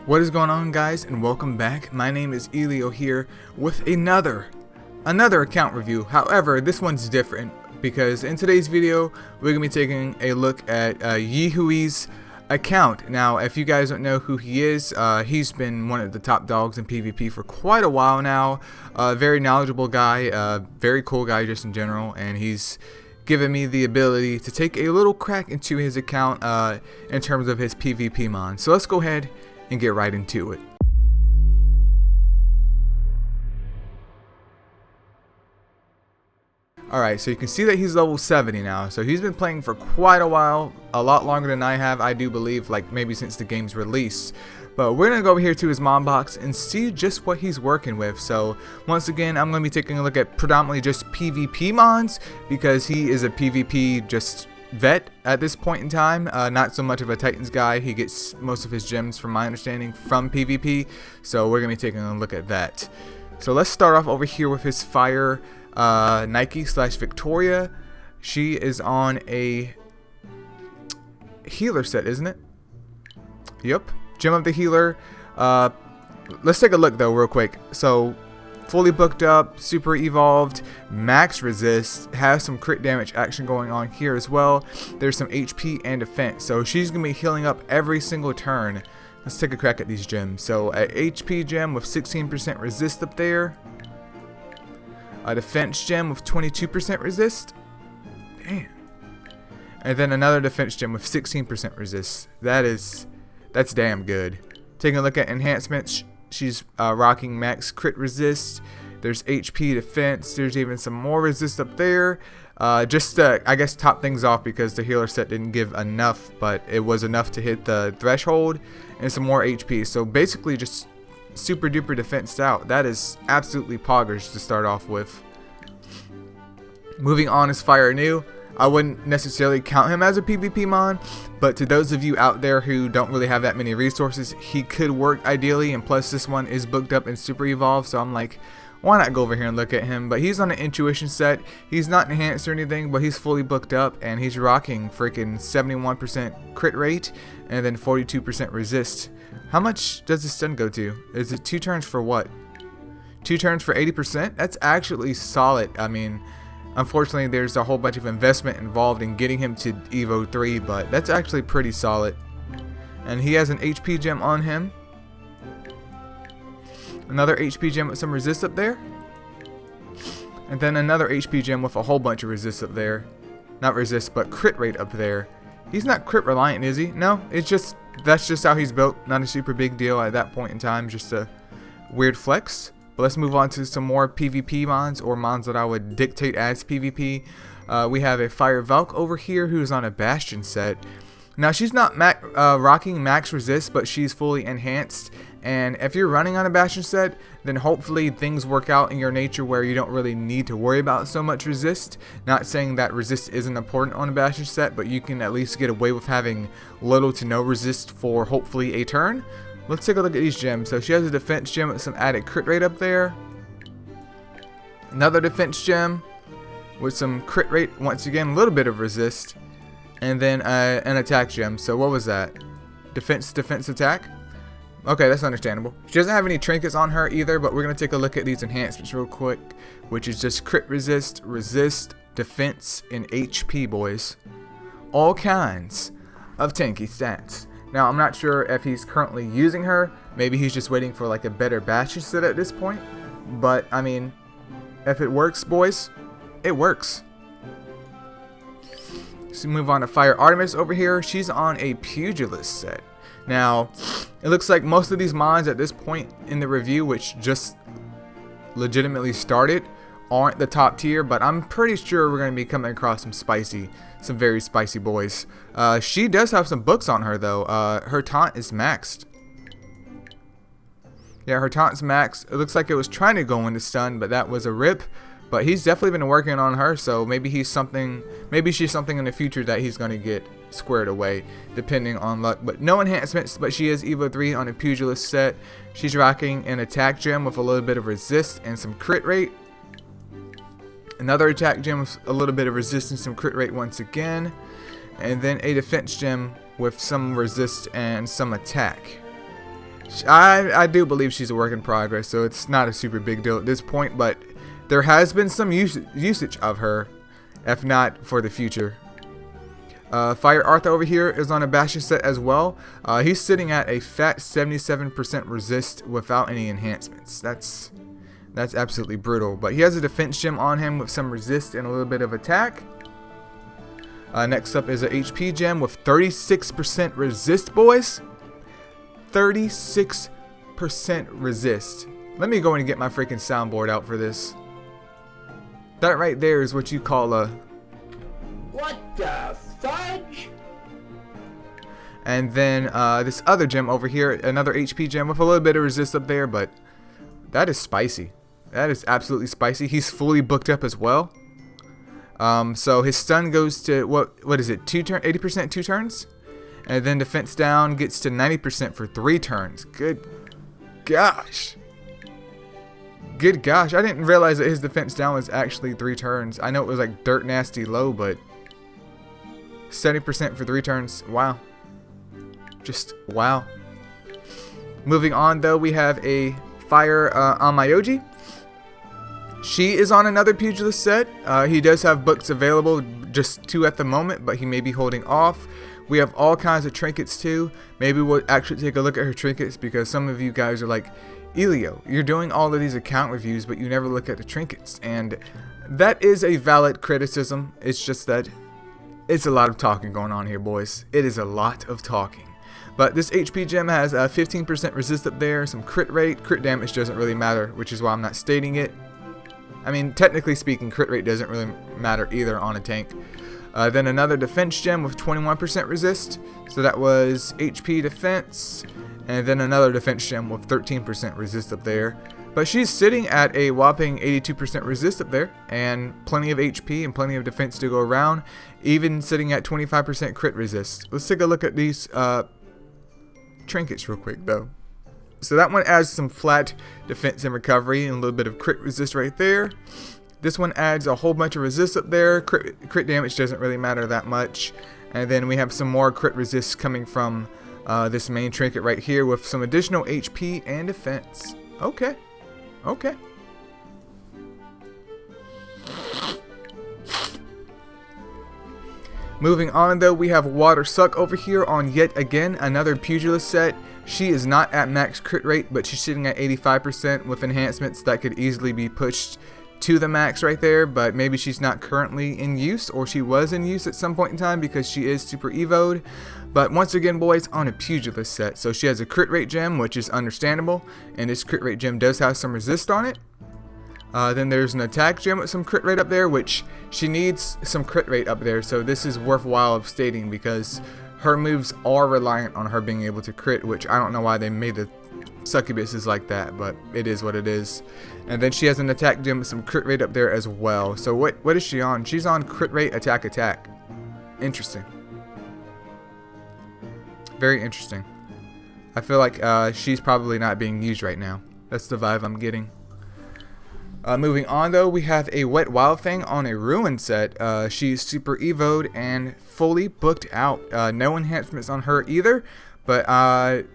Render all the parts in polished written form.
What is going on, guys, and welcome back. My name is Elio here with another account review. However, this one's different because in today's video we're gonna be taking a look at Yihuii's account. Now, if you guys don't know who he is, he's been one of the top dogs in PvP for quite a while now. Very knowledgeable guy, very cool guy just in general, and he's given me the ability to take a little crack into his account in terms of his PvP mon. So let's go ahead and get right into it. Alright, so you can see that he's level 70 now, so he's been playing for quite a while, a lot longer than I have, I do believe, like maybe since the game's release. But we're going to go over here to his mon box and see just what he's working with. So once again, I'm going to be taking a look at predominantly just PvP mons, because he is a PvP just vet at this point in time, not so much of a Titans guy. He gets most of his gems, from my understanding, from PvP, so we're going to be taking a look at that. So let's start off over here with his fire Nike / Victoria. She is on a healer set, isn't it? Yep, Gem of the Healer. Let's take a look though real quick. So fully booked up, super evolved, max resist, has some crit damage action going on here as well. There's some HP and defense, so she's gonna be healing up every single turn. Let's take a crack at these gems. So a HP gem with 16% resist up there, a defense gem with 22% resist, damn, and then another defense gem with 16% resist. That's damn good. Taking a look at enhancements, she's rocking max crit resist. There's HP defense. There's even some more resist up there. Just to, I guess, top things off, because the healer set didn't give enough, but it was enough to hit the threshold, and some more HP. So basically just super duper defensed out. That is absolutely poggers to start off with. Moving on is Fire New. I wouldn't necessarily count him as a PvP mon, but to those of you out there who don't really have that many resources, he could work ideally, and plus this one is booked up and super evolved, so I'm like, why not go over here and look at him? But he's on an intuition set. He's not enhanced or anything, but he's fully booked up, and he's rocking freaking 71% crit rate and then 42% resist. How much does the stun go to? Is it 2 turns for what? 2 turns for 80%? That's actually solid. I mean, unfortunately, there's a whole bunch of investment involved in getting him to Evo 3, but that's actually pretty solid. And he has an HP gem on him. Another HP gem with some resist up there. And then another HP gem with a whole bunch of resist up there. Not resist, but crit rate up there. He's not crit reliant, is he? No, it's just, that's just how he's built. Not a super big deal at that point in time, just a weird flex. But let's move on to some more PvP mons, or mons that I would dictate as PvP. We have a Fire Valk over here who's on a Bastion set. Now, she's not rocking max resist, but she's fully enhanced. And if you're running on a Bastion set, then hopefully things work out in your nature where you don't really need to worry about so much resist. Not saying that resist isn't important on a Bastion set, but you can at least get away with having little to no resist for hopefully a turn. Let's take a look at these gems. So she has a defense gem with some added crit rate up there. Another defense gem with some crit rate, once again, a little bit of resist. And then an attack gem. So what was that? Defense, attack? Okay, that's understandable. She doesn't have any trinkets on her either, but we're going to take a look at these enhancements real quick, which is just crit resist, defense, and HP, boys. All kinds of tanky stats. Now, I'm not sure if he's currently using her. Maybe he's just waiting for like a better Bastion set at this point. But, I mean, if it works, boys, it works. So move on to Fire Artemis over here. She's on a Pugilist set. Now, it looks like most of these mons at this point in the review, which just legitimately started, aren't the top tier, but I'm pretty sure we're going to be coming across some very spicy boys. She does have some books on her though. Her taunt is maxed. Yeah, her taunt's maxed. It looks like it was trying to go into stun, but that was a rip. But he's definitely been working on her, so maybe she's something in the future that he's going to get squared away, depending on luck. But no enhancements, but she is Evo 3 on a Pugilist set. She's rocking an attack gem with a little bit of resist and some crit rate. Another attack gem with a little bit of resistance and crit rate once again. And then a defense gem with some resist and some attack. I do believe she's a work in progress, so it's not a super big deal at this point, but there has been some usage of her, if not for the future. Fire Arthur over here is on a Banshee set as well. He's sitting at a fat 77% resist without any enhancements. That's absolutely brutal. But he has a defense gem on him with some resist and a little bit of attack. Next up is an HP gem with 36% resist, boys. 36% resist. Let me go in and get my freaking soundboard out for this. That right there is what you call a... What the fudge? And then this other gem over here, another HP gem with a little bit of resist up there, but that is spicy. That is absolutely spicy. He's fully booked up as well. So his stun goes to, what is it, 80% 2 turns? And then defense down gets to 90% for 3 turns. Good gosh. Good gosh. I didn't realize that his defense down was actually 3 turns. I know it was like dirt nasty low, but 70% for 3 turns. Wow. Just wow. Moving on though, we have a Fire on Myoji. She is on another Pugilist set. He does have books available, just 2 at the moment, but he may be holding off. We have all kinds of trinkets too. Maybe we'll actually take a look at her trinkets, because some of you guys are like, Elio, you're doing all of these account reviews, but you never look at the trinkets. And that is a valid criticism. It's just that it's a lot of talking going on here, boys. It is a lot of talking. But this HP gem has 15% resist up there, some crit rate. Crit damage doesn't really matter, which is why I'm not stating it. I mean, technically speaking, crit rate doesn't really matter either on a tank. Then another defense gem with 21% resist. So that was HP defense. And then another defense gem with 13% resist up there. But she's sitting at a whopping 82% resist up there. And plenty of HP and plenty of defense to go around. Even sitting at 25% crit resist. Let's take a look at these trinkets real quick though. So that one adds some flat defense and recovery and a little bit of crit resist right there. This one adds a whole bunch of resist up there. Crit damage doesn't really matter that much. And then we have some more crit resist coming from this main trinket right here with some additional HP and defense. Okay. Okay. Moving on though, we have Water Suck over here on yet again another Pugilist set. She is not at max crit rate, but she's sitting at 85% with enhancements that could easily be pushed to the max right there, but maybe she's not currently in use, or she was in use at some point in time because she is super evoed. But once again, boys, on a Pugilist set. So she has a crit rate gem, which is understandable, and this crit rate gem does have some resist on it. Then there's an attack gem with some crit rate up there, which she needs some crit rate up there, so this is worthwhile of stating because her moves are reliant on her being able to crit, which I don't know why they made the succubuses like that, but it is what it is. And then she has an attack gem with some crit rate up there as well. So what is she on? She's on crit rate attack. Interesting. Very interesting. I feel like she's probably not being used right now. That's the vibe I'm getting. Moving on though, we have a Wet Wild Thing on a Ruin set. She's super evoed and fully booked out. No enhancements on her either, but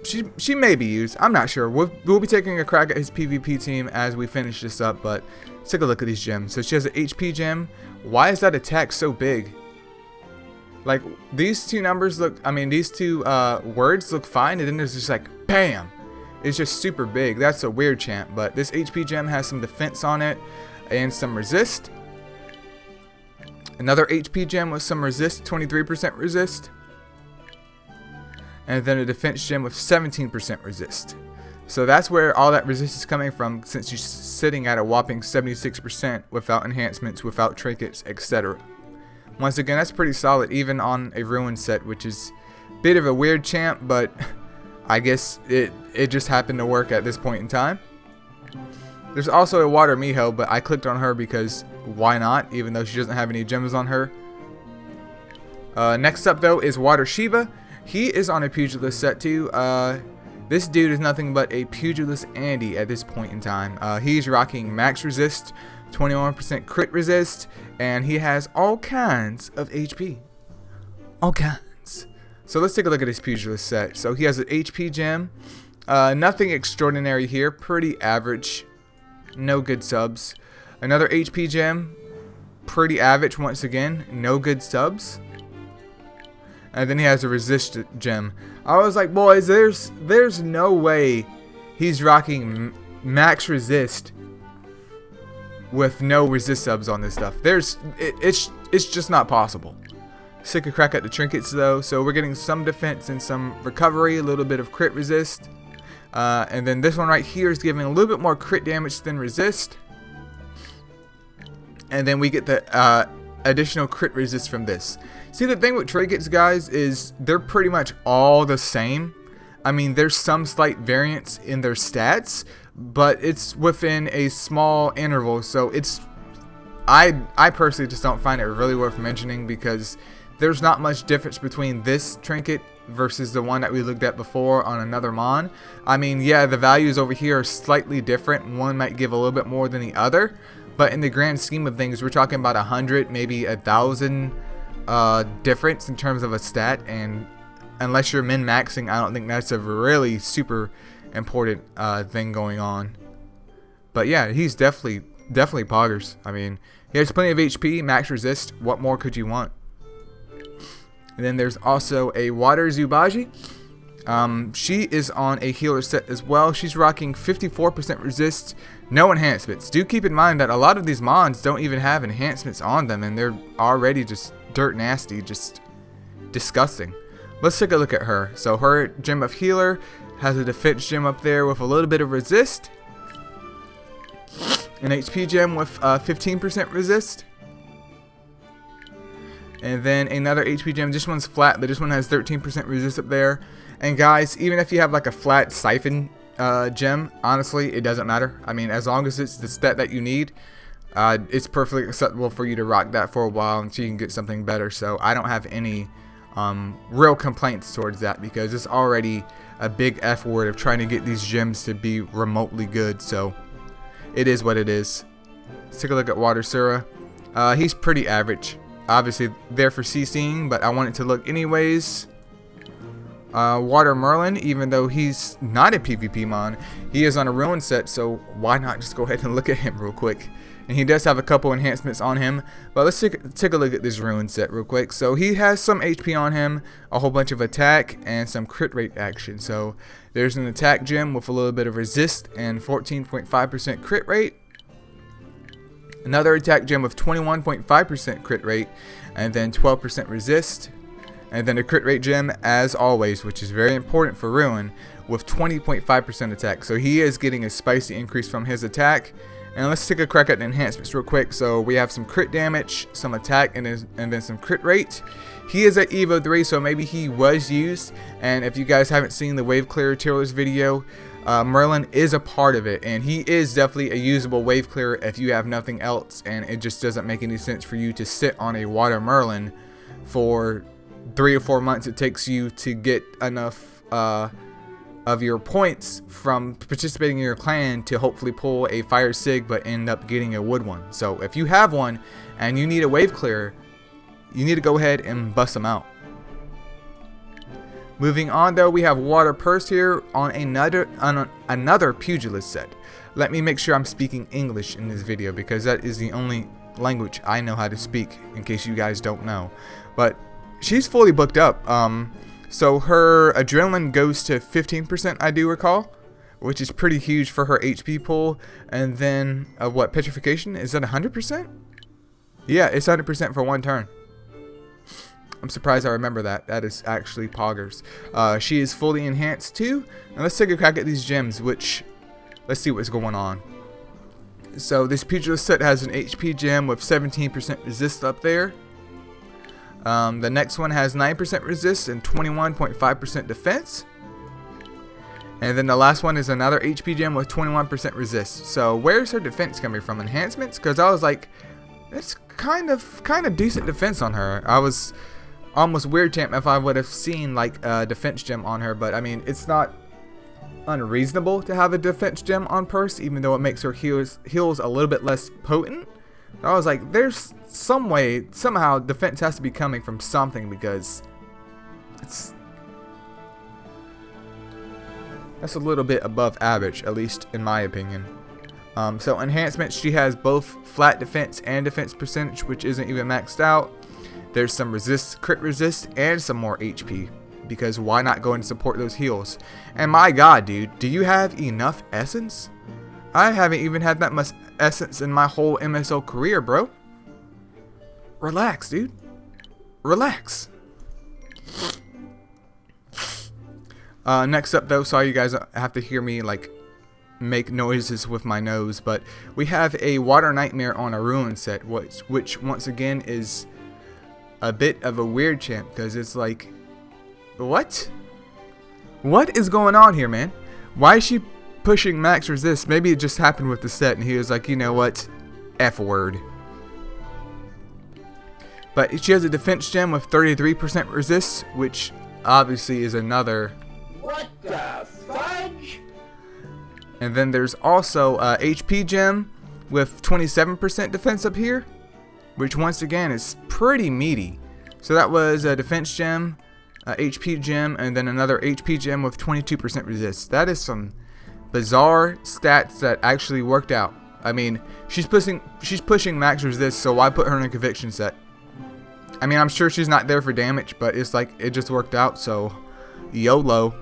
she may be used. I'm not sure. We'll be taking a crack at his PvP team as we finish this up, but let's take a look at these gems. So she has an HP gem. Why is that attack so big? Like, these two numbers look, I mean, these two words look fine, and then there's just like, bam! It's just super big. That's a weird chant, but this HP gem has some defense on it and some resist. Another HP gem with some resist, 23% resist. And then a defense gem with 17% resist. So that's where all that resist is coming from, since she's sitting at a whopping 76% without enhancements, without trinkets, etc. Once again, that's pretty solid even on a Ruin set, which is a bit of a weird chant, but I guess it just happened to work at this point in time. There's also a Water Miho, but I clicked on her because why not, even though she doesn't have any gems on her. Next up though is Water Shiva. He is on a Pugilist set too. This dude is nothing but a Pugilist Andy at this point in time. He's rocking max resist, 21% crit resist, and he has all kinds of HP. All kinds. So let's take a look at his Pugilist set. So he has an HP gem Nothing extraordinary here. Pretty average. No good subs. Another HP gem. Pretty average once again. No good subs. And then he has a resist gem. I was like, boys, there's no way he's rocking max resist with no resist subs on this stuff. It's just not possible. Sick of crack at the trinkets though, so we're getting some defense and some recovery, a little bit of crit resist. And then this one right here is giving a little bit more crit damage than resist. And then we get the additional crit resist from this. See, the thing with trinkets, guys, is they're pretty much all the same. I mean, there's some slight variance in their stats, but it's within a small interval. So it's, I personally just don't find it really worth mentioning, because there's not much difference between this trinket versus the one that we looked at before on another mon. I mean, yeah, the values over here are slightly different. One might give a little bit more than the other, but in the grand scheme of things, we're talking about 100, maybe 1,000 difference in terms of a stat. And unless you're min-maxing, I don't think that's a really super important thing going on. But yeah, he's definitely poggers. I mean, he has plenty of HP, max resist. What more could you want? And then there's also a water Zubaji. She is on a healer set as well. She's rocking 54% resist, no enhancements. Do keep in mind that a lot of these mons don't even have enhancements on them, and they're already just dirt nasty, just disgusting. Let's take a look at her. So her gem of healer has a defense gem up there with a little bit of resist, an HP gem with 15% resist, and then another HP gem. This one's flat, but this one has 13% resist up there. And guys, even if you have like a flat siphon gem, honestly, it doesn't matter. I mean, as long as it's the stat that you need, it's perfectly acceptable for you to rock that for a while until you can get something better. So I don't have any real complaints towards that, because it's already a big F word of trying to get these gems to be remotely good. So it is what it is. Let's take a look at Water Sura. He's pretty average. Obviously there for CCing, but I want it to look anyways. Water Merlin, even though he's not a PvP mon, he is on a ruin set, so why not just go ahead and look at him real quick. And he does have a couple enhancements on him, but let's take a look at this ruin set real quick. So he has some HP on him, a whole bunch of attack, and some crit rate action. So there's an attack gem with a little bit of resist and 14.5% crit rate. Another attack gem with 21.5% crit rate and then 12% resist. And then a crit rate gem, as always, which is very important for Ruin, with 20.5% attack. So he is getting a spicy increase from his attack. And let's take a crack at the enhancements real quick. So we have some crit damage, some attack, and then some crit rate. He is at Evo 3, so maybe he was used. And if you guys haven't seen the Wave Clearer Tillers video, Merlin is a part of it, and he is definitely a usable wave clearer if you have nothing else, and it just doesn't make any sense for you to sit on a water Merlin for 3 or 4 months it takes you to get enough of your points from participating in your clan to hopefully pull a fire sig but end up getting a wood one. So if you have one and you need a wave clearer, you need to go ahead and bust them out. Moving on though, we have Water Purse here on another pugilist set. Let me make sure I'm speaking English in this video, because that is the only language I know how to speak, in case you guys don't know. But she's fully booked up. So her adrenaline goes to 15%, I do recall, which is pretty huge for her HP pool. And then what, petrification, is that 100%? Yeah, it's 100% for 1 turn. I'm surprised I remember that. That is actually poggers. She is fully enhanced too. And let's take a crack at these gems, which, let's see what's going on. So this pugilist set has an HP gem with 17% resist up there. The next one has 9% resist and 21.5% defense. And then the last one is another HP gem with 21% resist. So where's her defense coming from? Enhancements? Because I was like, that's kind of decent defense on her. I was almost weird champ if I would have seen like a defense gem on her, but I mean, it's not unreasonable to have a defense gem on Purse, even though it makes her heals a little bit less potent. I was like, there's some way, somehow defense has to be coming from something, because it's That's a little bit above average, at least in my opinion. So enhancements, she has both flat defense and defense percentage, which isn't even maxed out. There's some resist, crit resist, and some more HP, because why not go and support those heals? And my god, dude, do you have enough essence? I haven't even had that much essence in my whole MSO career, bro. Relax, dude. Relax. Next up, though, sorry you guys have to hear me like make noises with my nose, but we have a Water Nightmare on a Ruin set, which once again is a bit of a weird champ, because it's like, what is going on here, man? Why is she pushing max resist? Maybe it just happened with the set and he was like, you know what, F word. But she has a defense gem with 33% resist, which obviously is another. What the fudge? And then there's also a HP gem with 27% defense up here, which once again is pretty meaty. So that was a defense gem, a HP gem, and then another HP gem with 22% resist. That is some bizarre stats that actually worked out. I mean, she's pushing max resist, so why put her in a conviction set? I mean, I'm sure she's not there for damage, but it's like it just worked out, so YOLO.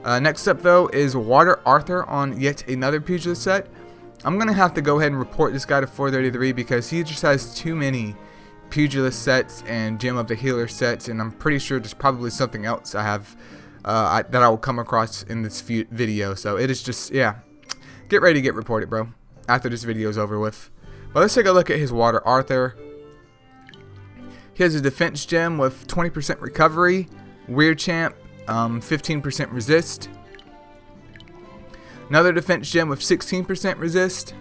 Next up, though, is Water Arthur on yet another pugilist set. I'm going to have to go ahead and report this guy to 433 because he just has too many pugilist sets and Gem of the Healer sets, and I'm pretty sure there's probably something else I have that I will come across in this video. So it is just, yeah, get ready to get reported, bro, after this video is over with. But let's take a look at his Water Arthur. He has a defense gem with 20% recovery, weird champ, 15% resist. Another defense gem with 16% resist.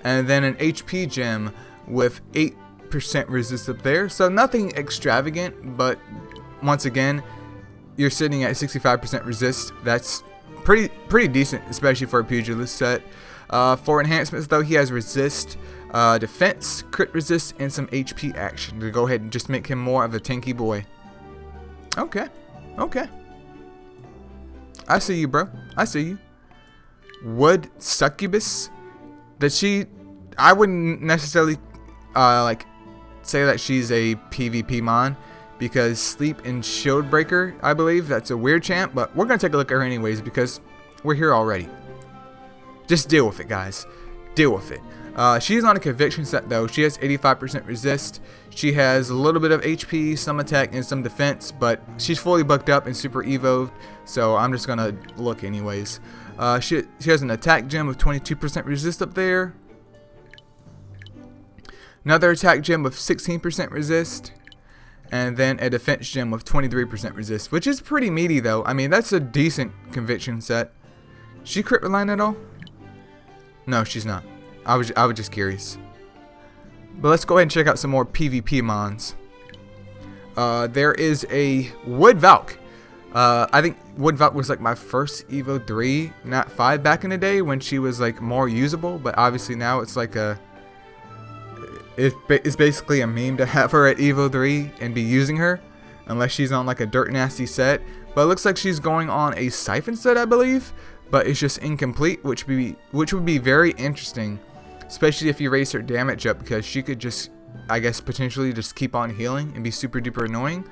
And then an HP gem with 8% resist up there. So nothing extravagant, but once again, you're sitting at 65% resist. That's pretty decent, especially for a pugilist set. For enhancements, though, he has resist, defense, crit resist, and some HP action to go ahead and just make him more of a tanky boy. Okay. I see you, bro. I see you. Wood Succubus. I wouldn't necessarily like say that she's a PvP mon, because Sleep and Shield Breaker, I believe that's a weird champ, but we're gonna take a look at her anyways because we're here already. Just deal with it, guys. Deal with it. She's on a conviction set, though. She has 85% resist. She has a little bit of HP, some attack, and some defense, but she's fully bucked up and super evoed, so I'm just gonna look anyways. She has an attack gem with 22% resist up there. Another attack gem with 16% resist. And then a defense gem with 23% resist, which is pretty meaty, though. I mean, that's a decent conviction set. She crit reliant at all? No, she's not. I was just curious. But let's go ahead and check out some more PvP mons. There is a Wood Valk. I think Wood Valk was like my first Evo 3, not 5 back in the day when she was like more usable. But obviously now it's like it's basically a meme to have her at Evo 3 and be using her, unless she's on like a dirt nasty set. But it looks like she's going on a Siphon set, I believe, but it's just incomplete, which would be very interesting, especially if you raise her damage up, because she could just, I guess, potentially just keep on healing and be super duper annoying.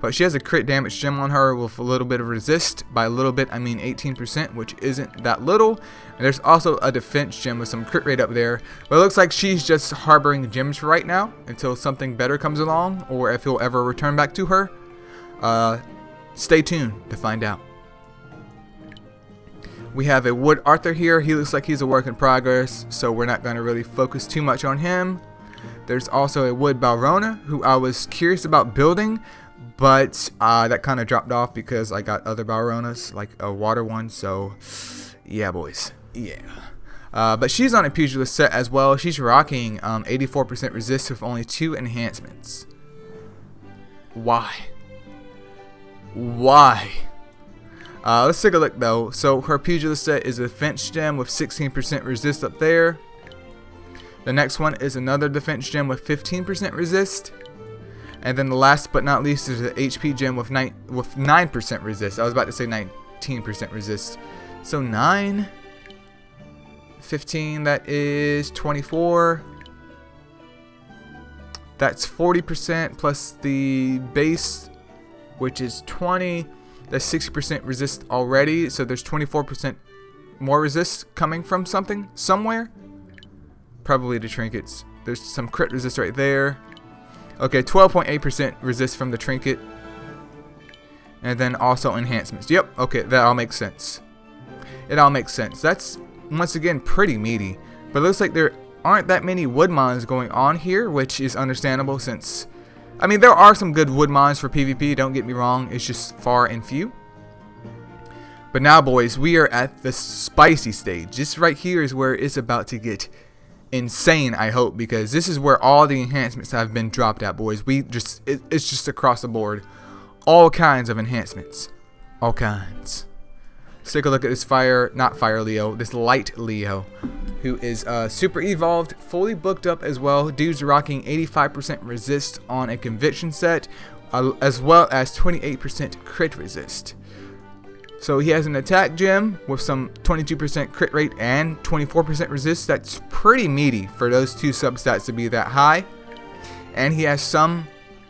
But she has a crit damage gem on her with a little bit of resist. By a little bit, I mean 18%, which isn't that little. And there's also a defense gem with some crit rate up there. But it looks like she's just harboring gems for right now until something better comes along, or if he'll ever return back to her. Stay tuned to find out. We have a Wood Arthur here. He looks like he's a work in progress, so we're not going to really focus too much on him. There's also a Wood Balrona, who I was curious about building, but that kind of dropped off because I got other Balronas, like a water one, so yeah, boys, yeah. But she's on a pugilist set as well. She's rocking 84% resist with only 2 enhancements. Why? Let's take a look, though. So her pugilist set is a defense gem with 16% resist up there. The next one is another defense gem with 15% resist. And then the last but not least is the HP gem with 9% resist. I was about to say 19% resist. So 9, 15, that is 24. That's 40% plus the base, which is 20. That's 60% resist already. So there's 24% more resist coming from something somewhere. Probably the trinkets. There's some crit resist right there. Okay, 12.8% resist from the trinket. And then also enhancements. Yep, okay, that all makes sense. It all makes sense. That's, once again, pretty meaty. But it looks like there aren't that many wood mines going on here, which is understandable since... I mean, there are some good wood mines for PvP, don't get me wrong. It's just far and few. But now, boys, we are at the spicy stage. This right here is where it's about to get insane, I hope, because this is where all the enhancements have been dropped at, boys. It's just across the board. All kinds of enhancements. All kinds. Let's take a look at this this light Leo, who is super evolved, fully booked up as well. Dude's rocking 85% resist on a conviction set, as well as 28% crit resist. So he has an attack gem with some 22% crit rate and 24% resist. That's pretty meaty for those two substats to be that high. And he has some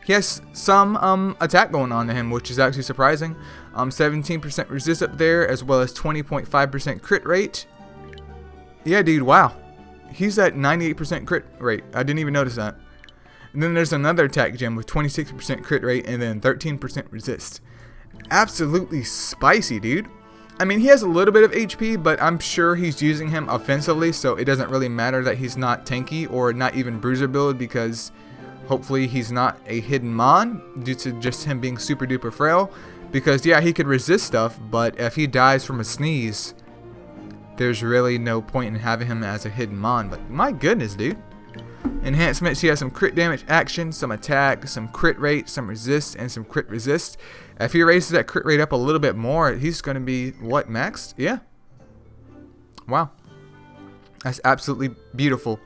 attack going on to him, which is actually surprising. 17% resist up there, as well as 20.5% crit rate. Yeah, dude, wow. He's at 98% crit rate. I didn't even notice that. And then there's another attack gem with 26% crit rate and then 13% resist. Absolutely spicy, dude. I mean, he has a little bit of HP, but I'm sure he's using him offensively, so it doesn't really matter that he's not tanky or not even bruiser build, because hopefully he's not a hidden mon due to just him being super duper frail. Because yeah, he could resist stuff, but if he dies from a sneeze, there's really no point in having him as a hidden mon. But my goodness, dude. Enhancements, he has some crit damage action, some attack, some crit rate, some resist, and some crit resist. If he raises that crit rate up a little bit more, he's going to be, what, maxed? Yeah. Wow. That's absolutely beautiful.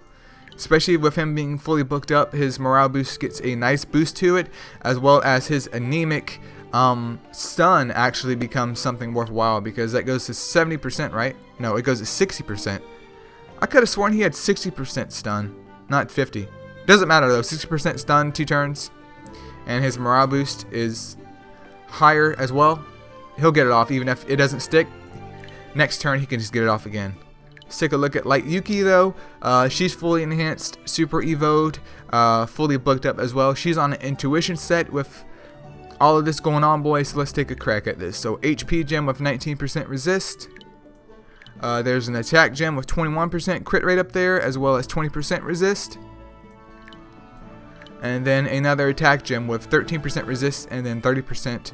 Especially with him being fully booked up, his morale boost gets a nice boost to it, as well as his anemic stun actually becomes something worthwhile, because that goes to 70%, right? No, it goes to 60%. I could have sworn he had 60% stun. Not 50. Doesn't matter though. 60% stun, 2 turns. And his morale boost is higher as well. He'll get it off even if it doesn't stick. Next turn he can just get it off again. Let's take a look at Light Yuki though. She's fully enhanced, super evoed, fully booked up as well. She's on an intuition set with all of this going on, boys. So let's take a crack at this. So HP gem with 19% resist. There's an attack gem with 21% crit rate up there, as well as 20% resist. And then another attack gem with 13% resist and then 13%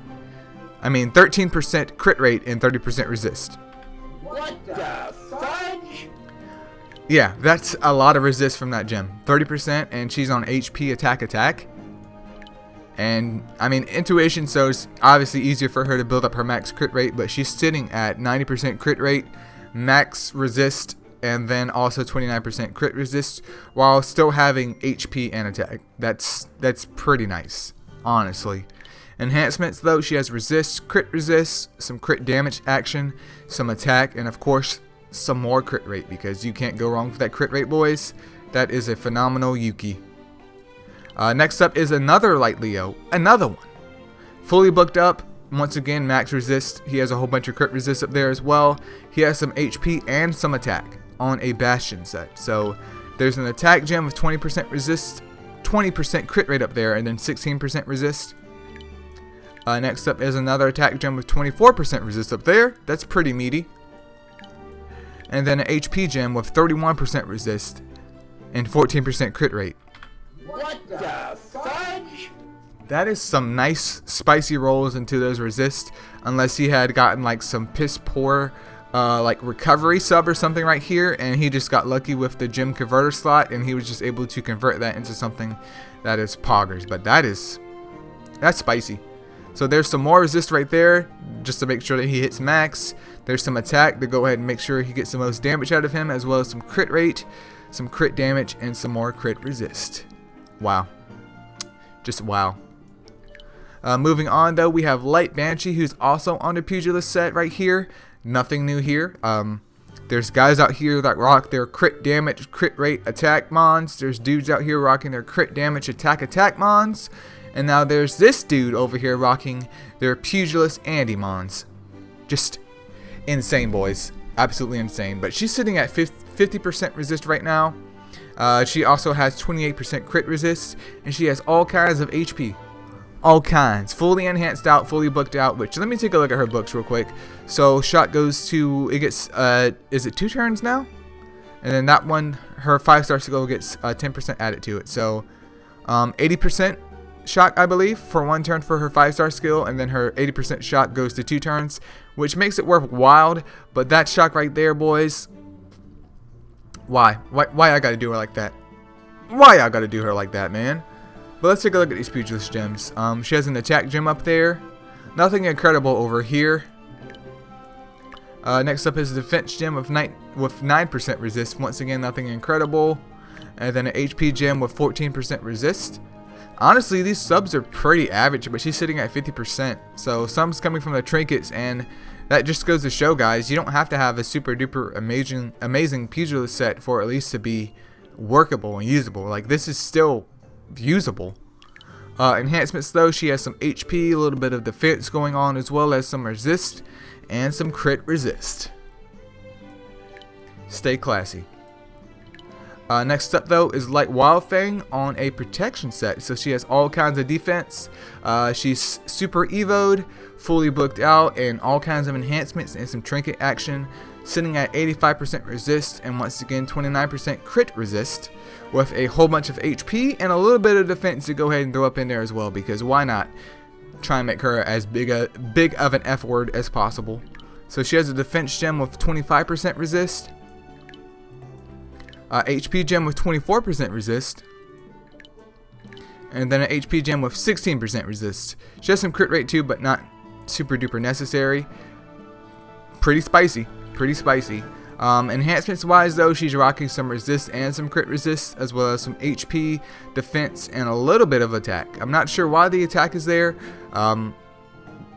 crit rate and 30% resist. What the fudge? Yeah, that's a lot of resist from that gem. 30%, and she's on HP attack. And I mean, intuition, so it's obviously easier for her to build up her max crit rate, but she's sitting at 90% crit rate, max resist, and then also 29% crit resist, while still having HP and attack. That's pretty nice, honestly. Enhancements though, she has resist, crit resist, some crit damage action, some attack, and of course some more crit rate, because you can't go wrong with that crit rate, boys. That is a phenomenal Yuki. Next up is another Light Leo, another one. Fully booked up, once again max resist. He has a whole bunch of crit resist up there as well. He has some HP and some attack on a Bastion set. So there's an attack gem with 20% resist, 20% crit rate up there, and then 16% resist. Next up is another attack gem with 24% resist up there. That's pretty meaty. And then an HP gem with 31% resist and 14% crit rate. What the fudge? That is some nice spicy rolls into those resist, unless he had gotten like some piss poor like recovery sub or something right here, and he just got lucky with the gem converter slot and he was just able to convert that into something that is poggers. But that's spicy. So there's some more resist right there just to make sure that he hits max. There's some attack to go ahead and make sure he gets the most damage out of him, as well as some crit rate, some crit damage, and some more crit resist. Wow. Just wow. Moving on though, we have Light Banshee, who's also on the Pugilist set right here. Nothing new here. There's guys out here that rock their crit damage, crit rate, attack mons. There's dudes out here rocking their crit damage, attack mons. And now there's this dude over here rocking their Pugilist Andy mons. Just insane, boys. Absolutely insane. But she's sitting at 50% resist right now. She also has 28% crit resist. And she has all kinds of HP. All kinds. Fully enhanced out, fully booked out. Which, let me take a look at her books real quick. So, shot goes to, it gets, is it 2 turns now? And then that one, her 5-star skill gets 10% added to it. So, 80% shot, I believe, for 1 turn for her 5-star skill. And then her 80% shot goes to 2 turns. Which makes it worthwhile. But that shock right there, boys. Why I gotta do her like that? Why I gotta do her like that, man? But let's take a look at these Pugilist gems. She has an attack gem up there. Nothing incredible over here. Next up is a defense gem with 9% resist. Once again, nothing incredible. And then an HP gem with 14% resist. Honestly, these subs are pretty average, but she's sitting at 50%. So some's coming from the trinkets, and that just goes to show, guys, you don't have to have a super duper amazing Pugilist set for at least to be workable and usable. Like, this is still usable. Enhancements though, she has some HP, a little bit of defense going on, as well as some resist and some crit resist. Stay classy. Next up though is Light Wildfire on a protection set. So she has all kinds of defense. She's super evoed, fully booked out, and all kinds of enhancements and some trinket action. Sitting at 85% resist and once again 29% crit resist, with a whole bunch of HP and a little bit of defense to go ahead and throw up in there as well, because why not try and make her as big of an F word as possible. So she has a defense gem with 25% resist, HP gem with 24% resist, and then an HP gem with 16% resist. She has some crit rate too, but not super duper necessary. Pretty spicy. Enhancements wise though, she's rocking some resist and some crit resist, as well as some HP, defense, and a little bit of attack. I'm not sure why the attack is there.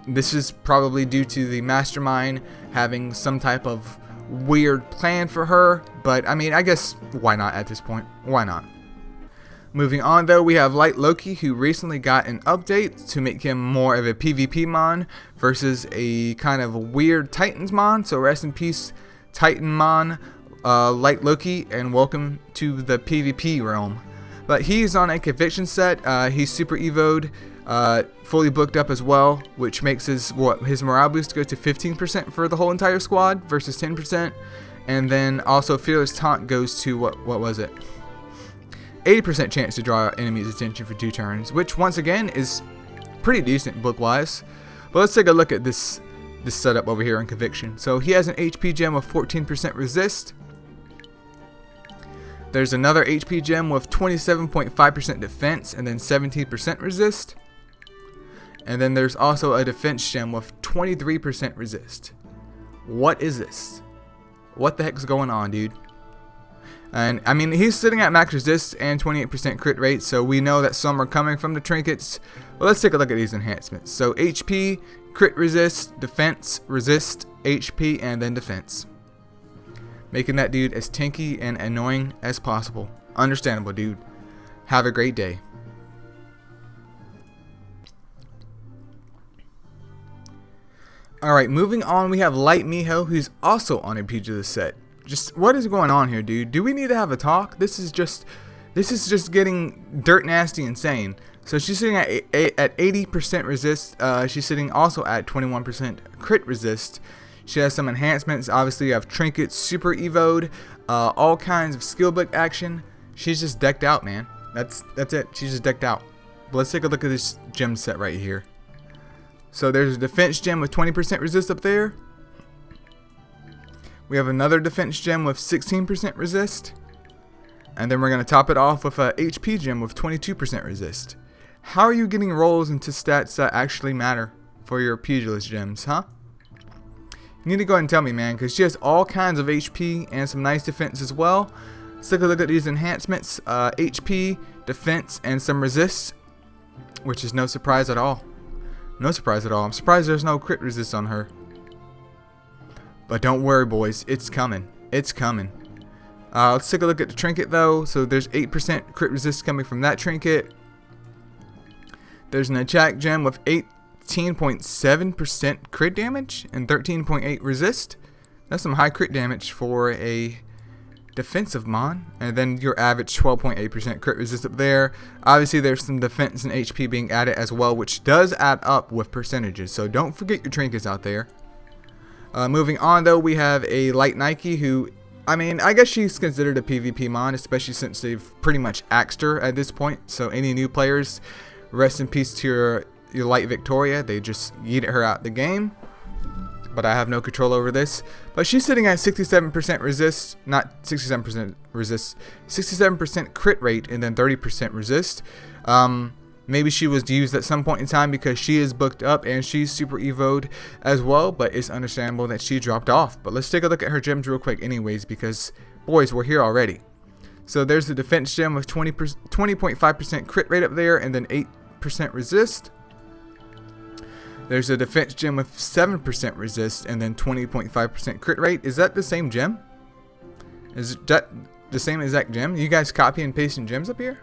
This is probably due to the mastermind having some type of weird plan for her, but I mean, I guess why not at this point? Why not? Moving on though, we have Light Loki, who recently got an update to make him more of a PvP mon versus a kind of weird Titans mon. So rest in peace, Titan mon, Light Loki, and welcome to the PvP realm. But he's on a conviction set. He's super evoed, fully booked up as well, which makes his morale boost go to 15% for the whole entire squad versus 10%. And then also Fearless Taunt goes to what was it? 80% chance to draw enemies' attention for 2 turns, which once again is pretty decent book-wise. But let's take a look at this setup over here in Conviction. So he has an HP gem with 14% resist. There's another HP gem with 27.5% defense and then 17% resist. And then there's also a defense gem with 23% resist. What is this? What the heck's going on, dude? And I mean, he's sitting at max resist and 28% crit rate, so we know that some are coming from the trinkets. Well, let's take a look at these enhancements. So HP, crit resist, defense, resist, HP, and then defense. Making that dude as tanky and annoying as possible. Understandable, dude. Have a great day. Alright, moving on, we have Light Miho, who's also on a Pugilist set. Just what is going on here, dude? Do we need to have a talk? This is just getting dirt nasty insane. So she's sitting at 80% resist. She's sitting also at 21% crit resist. She has some enhancements. Obviously, you have trinkets, super evoed, all kinds of skill book action. She's just decked out, man. That's it. She's just decked out. But let's take a look at this gem set right here. So there's a defense gem with 20% resist up there. We have another defense gem with 16% resist. And then we're going to top it off with a HP gem with 22% resist. How are you getting rolls into stats that actually matter for your Pugilist gems, huh? You need to go ahead and tell me, man, because she has all kinds of HP and some nice defense as well. Let's take a look at these enhancements. HP, defense, and some resist. which is no surprise at all. No surprise at all. I'm surprised there's no crit resist on her. But don't worry, boys. It's coming. It's coming. Let's take a look at the trinket, though. So there's 8% crit resist coming from that trinket. There's an attack gem with 18.7% crit damage and 13.8 resist. That's some high crit damage for a defensive mon. And then your average 12.8% crit resist up there. Obviously, there's some defense and HP being added as well, which does add up with percentages. So don't forget your trinkets out there. Moving on, though, we have a Light Nike who, I mean, I guess she's considered a PvP mon, especially since they've pretty much axed her at this point. So any new players, rest in peace to your Light Victoria. They just yeeted her out the game. But I have no control over this. But she's sitting at 67% resist, not 67% resist, 67% crit rate and then 30% resist. Maybe she was used at some point in time because she is booked up and she's super evoed as well, but it's understandable that she dropped off. But let's take a look at her gems real quick anyways, because boys, we're here already. So there's the defense gem with 20.5% crit rate up there and then 8% resist. There's a defense gem with 7% resist and then 20.5% crit rate. Is that the same gem? Is that the same exact gem? You guys copy and pasting gems up here?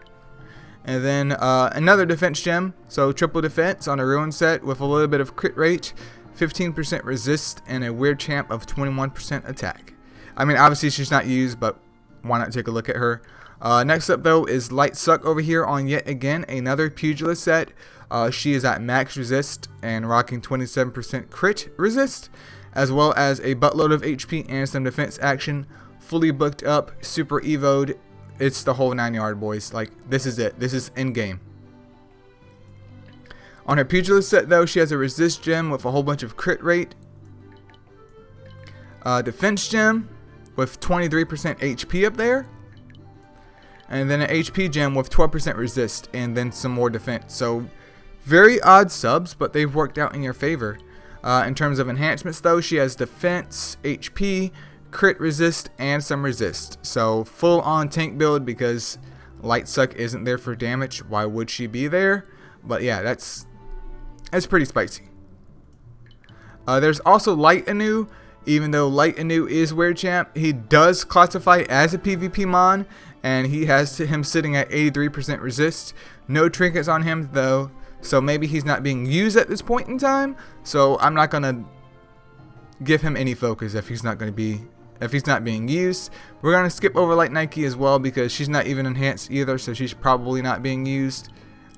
And then another defense gem, so triple defense on a ruin set with a little bit of crit rate, 15% resist, and a weird champ of 21% attack. I mean, obviously she's not used, but why not take a look at her? Next up, though, is Light Suck over here on yet again another pugilist set. She is at max resist and rocking 27% crit resist, as well as a buttload of HP and some defense action. Fully booked up, super evoed. It's the whole 9 yard, boys. Like, this is it. This is endgame. On her pugilist set, though, she has a resist gem with a whole bunch of crit rate. Defense gem with 23% HP up there. And then an HP gem with 12% resist and then some more defense. So, very odd subs, but they've worked out in your favor. In terms of enhancements, though, she has defense, HP, crit resist, and some resist. So full on tank build because Light Suck isn't there for damage. Why would she be there? But yeah, that's pretty spicy. There's also Light Anu. Even though Light Anu is weird champ, he does classify as a PvP mon, and he has him sitting at 83% resist. No trinkets on him though, so maybe he's not being used at this point in time. So I'm not gonna give him any focus if he's not being used. We're gonna skip over Light Nike as well because she's not even enhanced either, so she's probably not being used.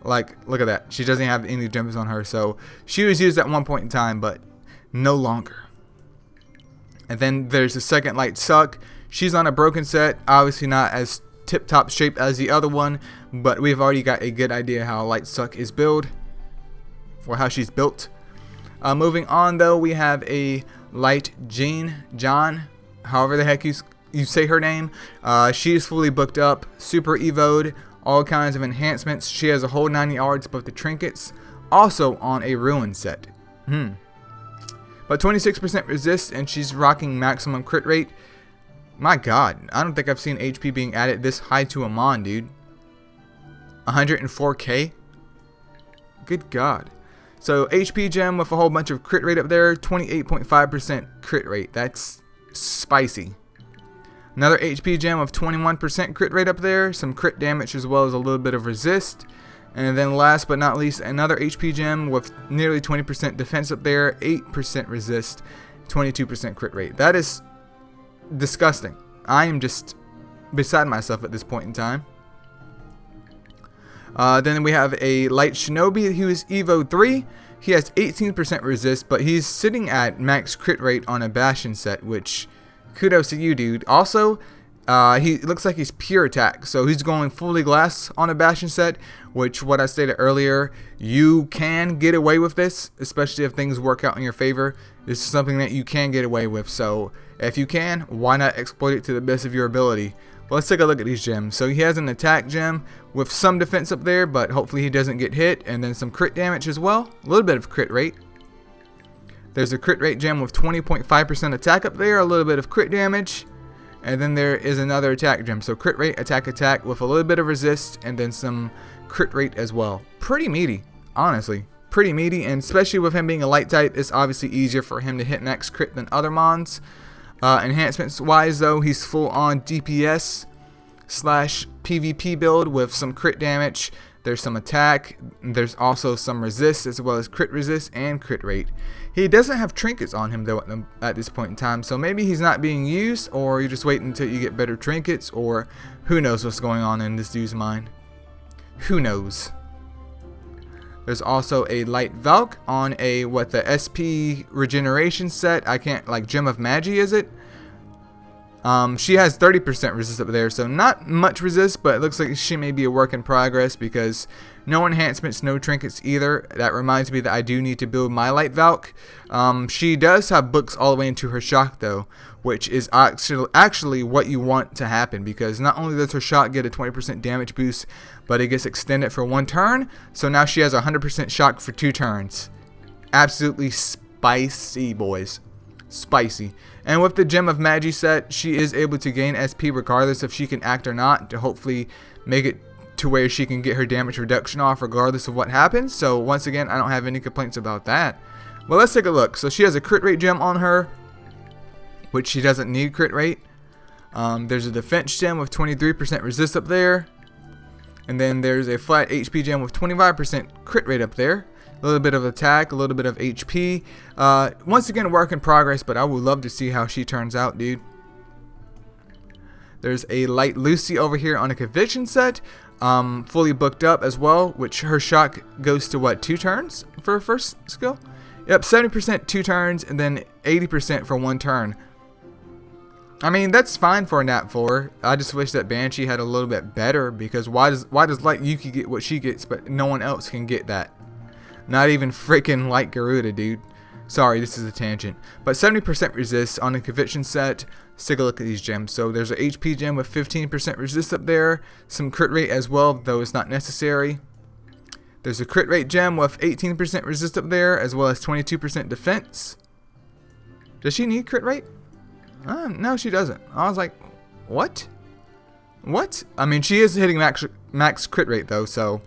Like, look at that, she doesn't have any gems on her, so she was used at one point in time, but no longer. And then there's the second Light Suck. She's on a broken set, obviously not as tip-top shape as the other one, but we've already got a good idea how Light Suck is built, or how she's built. Moving on, though, we have a Light John, however the heck you say her name. She is fully booked up, super evoed, all kinds of enhancements. She has a whole 9 yards, but the trinkets also on a ruin set. But 26% resist, and she's rocking maximum crit rate. My god, I don't think I've seen HP being added this high to a mon, dude. 104k? Good god. So HP gem with a whole bunch of crit rate up there, 28.5% crit rate. That's spicy. Another HP gem of 21% crit rate up there, some crit damage as well as a little bit of resist. And then last but not least, another HP gem with nearly 20% defense up there, 8% resist, 22% crit rate. That is disgusting. I am just beside myself at this point in time. Then we have a Light Shinobi who is Evo 3. He has 18% resist, but he's sitting at max crit rate on a Bastion set, which kudos to you, dude. Also, he looks like he's pure attack, so he's going fully glass on a Bastion set, which, what I stated earlier, you can get away with this, especially if things work out in your favor. This is something that you can get away with, so if you can, why not exploit it to the best of your ability? But let's take a look at these gems. So he has an attack gem with some defense up there, but hopefully he doesn't get hit, and then some crit damage as well, a little bit of crit rate. There's a crit rate gem with 20.5% attack up there, a little bit of crit damage. And then there is another attack gem. So crit rate, attack with a little bit of resist, and then some crit rate as well. Pretty meaty, honestly. Pretty meaty, and especially with him being a light type, it's obviously easier for him to hit max crit than other mons. Enhancements wise though, he's full on DPS / PvP build with some crit damage. There's some attack, there's also some resist as well as crit resist and crit rate. He doesn't have trinkets on him though at this point in time, so maybe he's not being used, or you're just waiting until you get better trinkets, or who knows what's going on in this dude's mind. Who knows? There's also a light Valk on the SP regeneration set. I can't, like, Gem of Magi, is it? She has 30% resist up there, so not much resist, but it looks like she may be a work in progress because no enhancements, no trinkets either. That reminds me that I do need to build my light Valk. She does have books all the way into her shock though, which is actually what you want to happen, because not only does her shock get a 20% damage boost, but it gets extended for 1 turn, so now she has 100% shock for 2 turns. Absolutely spicy, boys. Spicy. And with the Gem of Magi set, she is able to gain SP regardless if she can act or not, to hopefully make it to where she can get her damage reduction off regardless of what happens. So once again, I don't have any complaints about that. Well, let's take a look. So she has a crit rate gem on her, which she doesn't need crit rate. There's a defense gem with 23% resist up there. And then there's a flat HP gem with 25% crit rate up there. A little bit of attack, a little bit of HP. Once again, work in progress, but I would love to see how she turns out, dude. There's a light Lucy over here on a conviction set, fully booked up as well, which her shock goes to what, 2 turns for her first skill? Yep, 70% 2 turns, and then 80% for 1 turn. I mean, that's fine for a nat 4. I just wish that Banshee had a little bit better, because why does Light Yuki get what she gets, but no one else can get that? Not even freaking Light Garuda, dude. Sorry, this is a tangent. But 70% resist on the conviction set. Let's take a look at these gems. So there's an HP gem with 15% resist up there. Some crit rate as well, though it's not necessary. There's a crit rate gem with 18% resist up there, as well as 22% defense. Does she need crit rate? No, she doesn't. I was like, what? What? I mean, she is hitting max crit rate, though, so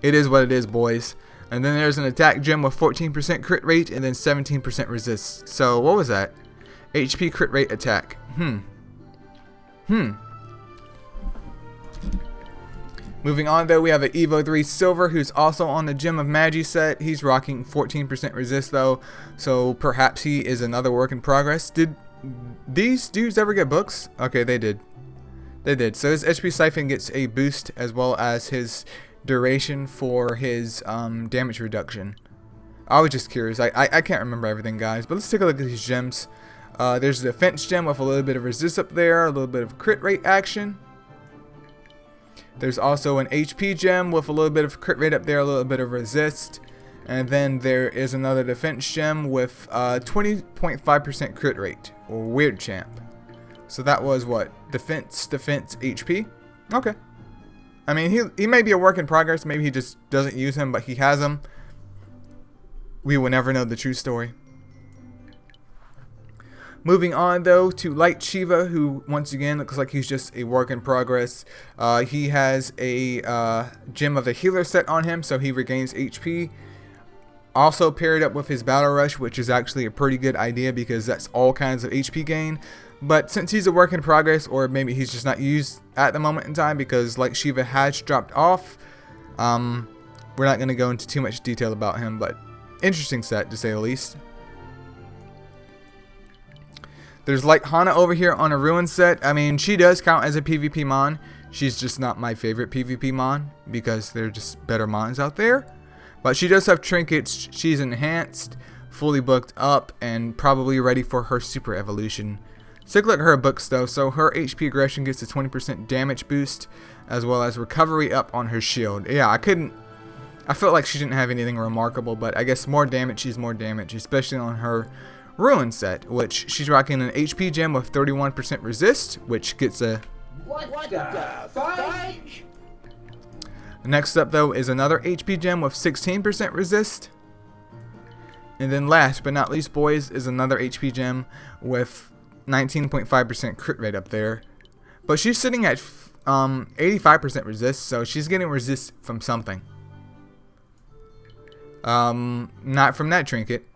it is what it is, boys. And then there's an attack gem with 14% crit rate and then 17% resist. So what was that? HP crit rate attack. Moving on though, we have an Evo 3 Silver who's also on the Gem of Magi set. He's rocking 14% resist though, so perhaps he is another work in progress. Did these dudes ever get books? Okay, they did. They did. So his HP Siphon gets a boost as well as his duration for his damage reduction. I was just curious. I can't remember everything, guys, but let's take a look at these gems. There's a defense gem with a little bit of resist up there, a little bit of crit rate action. There's also an HP gem with a little bit of crit rate up there, a little bit of resist. And then there is another defense gem with 20.5% crit rate, or weird champ. So that was what? Defense, HP? Okay. I mean, he may be a work in progress. Maybe he just doesn't use him, but he has him. We will never know the true story. Moving on, though, to Light Shiva, who, once again, looks like he's just a work in progress. He has a Gem of the Healer set on him, so he regains HP. Also paired up with his Battle Rush, which is actually a pretty good idea because that's all kinds of HP gain. But since he's a work in progress, or maybe he's just not used at the moment in time because Light Shiva has dropped off, we're not going to go into too much detail about him, but interesting set to say the least. There's Light Hana over here on a Ruin set. I mean, she does count as a PvP mon. She's just not my favorite PvP mon because there are just better mons out there. But she does have trinkets. She's enhanced, fully booked up, and probably ready for her super evolution. Let's take a look at her books though. So her HP aggression gets a 20% damage boost, as well as recovery up on her shield. Yeah, I felt like she didn't have anything remarkable, but I guess more damage is more damage, especially on her Ruin set, which she's rocking an HP gem with 31% resist, which gets a... What the fudge? Next up though is another HP gem with 16% resist. And then last but not least, boys, is another HP gem with 19.5% crit rate up there. But she's sitting at 85% resist, so she's getting resist from something. Not from that trinket.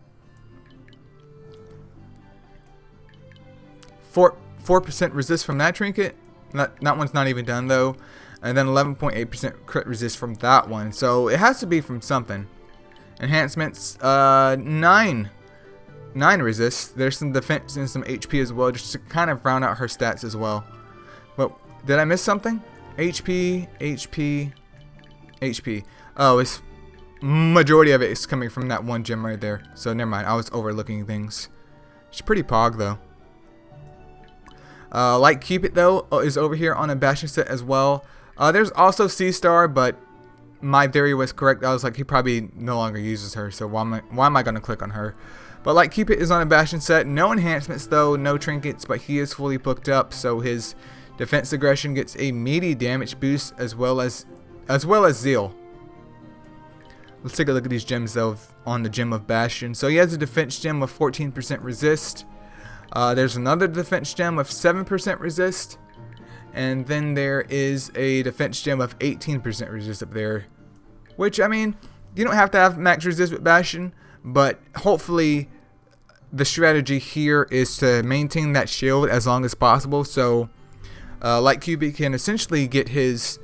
4% resist from that trinket. That one's not even done though. And then 11.8% crit resist from that one. So it has to be from something. Enhancements, 9 resist. There's some defense and some HP as well, just to kind of round out her stats as well. But did I miss something? HP. Oh, it's majority of it is coming from that one gem right there. So never mind. I was overlooking things. She's pretty pog though. Like Cupid though is over here on a Bastion set as well. There's also C-Star, but my theory was correct. I was like, he probably no longer uses her, so why am I going to click on her? But like Cupid is on a Bastion set. No enhancements though, no trinkets, but he is fully booked up, so his defense aggression gets a meaty damage boost as well as Zeal. Let's take a look at these gems though on the gem of Bastion. So he has a defense gem of 14% resist. There's another defense gem of 7% resist. And then there is a defense gem of 18% resist up there. Which, I mean, you don't have to have max resist with Bastion. But hopefully the strategy here is to maintain that shield as long as possible. So, like Cupid can essentially get his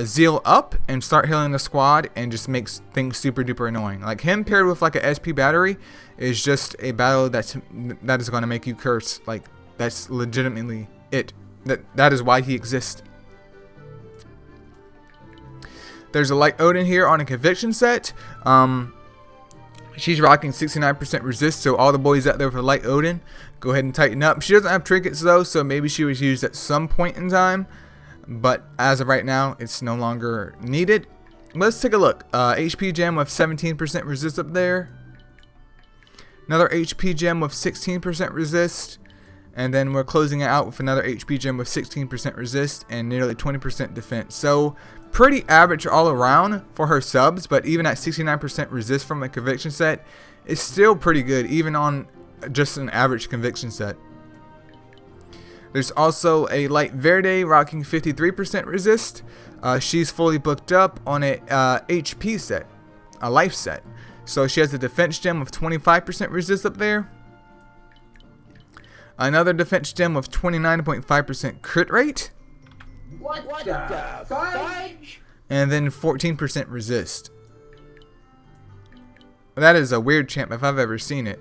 Zeal up and start healing the squad and just makes things super duper annoying. Like him paired with like a SP battery is just a battle that is going to make you curse. Like that's legitimately it. That is why he exists. There's a Light Odin here on a Conviction set. She's rocking 69% resist, so all the boys out there for Light Odin, go ahead and tighten up. She doesn't have trinkets though, so maybe she was used at some point in time. But as of right now, it's no longer needed. Let's take a look. HP gem with 17% resist up there. Another HP gem with 16% resist. And then we're closing it out with another HP gem with 16% resist and nearly 20% defense. So pretty average all around for her subs, but even at 69% resist from a Conviction set, it's still pretty good even on just an average Conviction set. There's also a Light Verde rocking 53% resist. She's fully booked up on a HP set, a life set. So she has a defense gem of 25% resist up there. Another defense gem of 29.5% crit rate. What the fudge? And then 14% resist. That is a weird champ if I've ever seen it.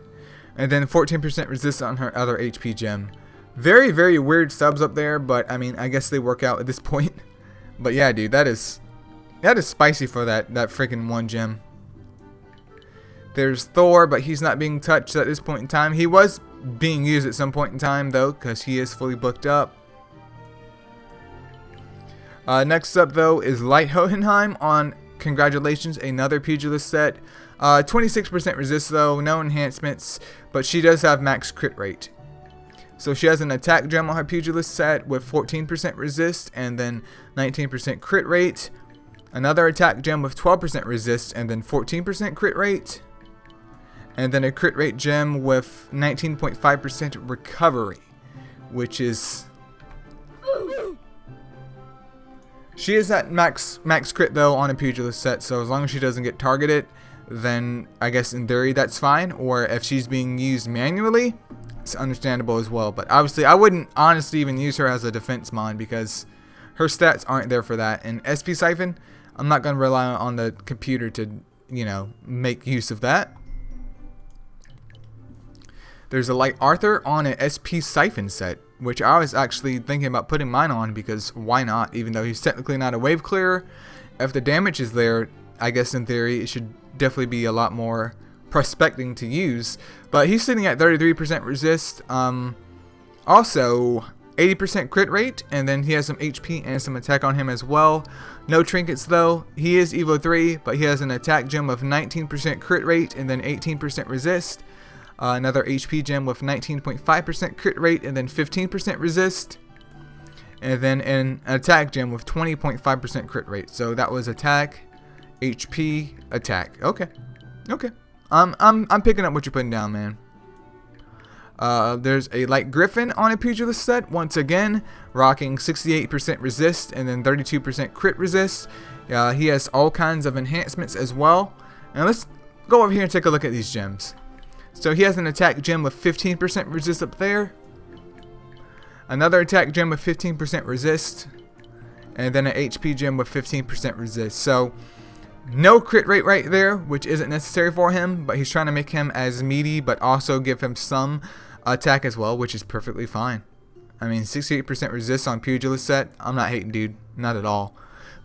And then 14% resist on her other HP gem. Very, very weird subs up there, but I mean, I guess they work out at this point. But yeah, dude, that is spicy for that freaking one gem. There's Thor, but he's not being touched at this point in time. He was being used at some point in time though, because he is fully booked up. Next up though is Light Hohenheim on Congratulations, another pugilist set. 26% resist though, no enhancements, but she does have max crit rate. So she has an attack gem on her pugilist set with 14% resist and then 19% crit rate. Another attack gem with 12% resist and then 14% crit rate. And then a crit rate gem with 19.5% recovery, which is... She is at max crit though on a pugilist set, so as long as she doesn't get targeted, then I guess in theory that's fine. Or if she's being used manually, it's understandable as well. But obviously I wouldn't honestly even use her as a defense mon because her stats aren't there for that. And SP Siphon, I'm not going to rely on the computer to, you know, make use of that. There's a Light Arthur on an SP Siphon set, which I was actually thinking about putting mine on because why not? Even though he's technically not a wave clearer, if the damage is there, I guess in theory it should definitely be a lot more prospecting to use. But he's sitting at 33% resist, also 80% crit rate, and then he has some HP and some attack on him as well. No trinkets though. He is Evo 3, but he has an attack gem of 19% crit rate and then 18% resist. Another HP gem with 19.5% crit rate and then 15% resist. And then an attack gem with 20.5% crit rate. So that was attack, HP, attack. Okay. Okay. I'm picking up what you're putting down, man. There's a Light Griffin on a Pugilist set, once again, rocking 68% resist and then 32% crit resist. He has all kinds of enhancements as well. And let's go over here and take a look at these gems. So he has an attack gem with 15% resist up there. Another attack gem with 15% resist. And then an HP gem with 15% resist. So no crit rate right there, which isn't necessary for him, but he's trying to make him as meaty, but also give him some attack as well, which is perfectly fine. I mean, 68% resist on Pugilist set. I'm not hating, dude. Not at all.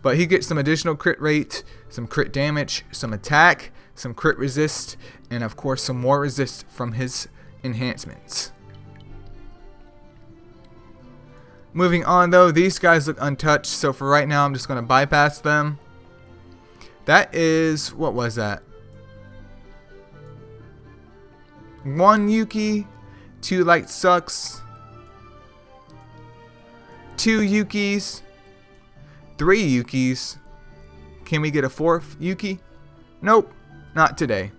But he gets some additional crit rate, some crit damage, some attack, some crit resist, and of course some more resist from his enhancements. Moving on though, these guys look untouched, so for right now I'm just going to bypass them. That is, what was that? 1 Yuki, 2 Light Sucks, 2 Yukis, 3 Yukis. Can we get a 4th Yuki? Nope, not today.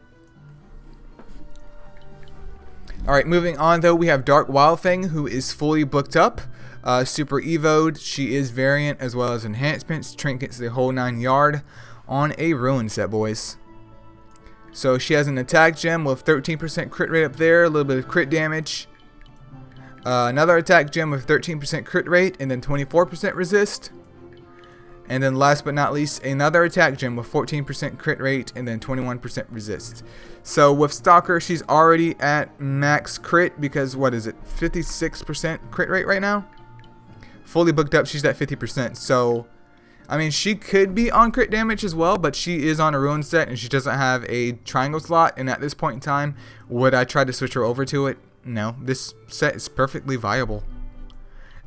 Alright, moving on though, we have Dark Wildfang, who is fully booked up. Super Evo'd. She is variant as well as enhancements, trinkets, the whole 9 yard on a Ruin set, boys. So she has an attack gem with 13% crit rate up there, a little bit of crit damage. Another attack gem with 13% crit rate and then 24% resist. And then last but not least, another attack gem with 14% crit rate and then 21% resist. So with Stalker, she's already at max crit because, what is it, 56% crit rate right now? Fully booked up, she's at 50%. So, I mean, she could be on crit damage as well, but she is on a Ruin set and she doesn't have a triangle slot. And at this point in time, would I try to switch her over to it? No, this set is perfectly viable.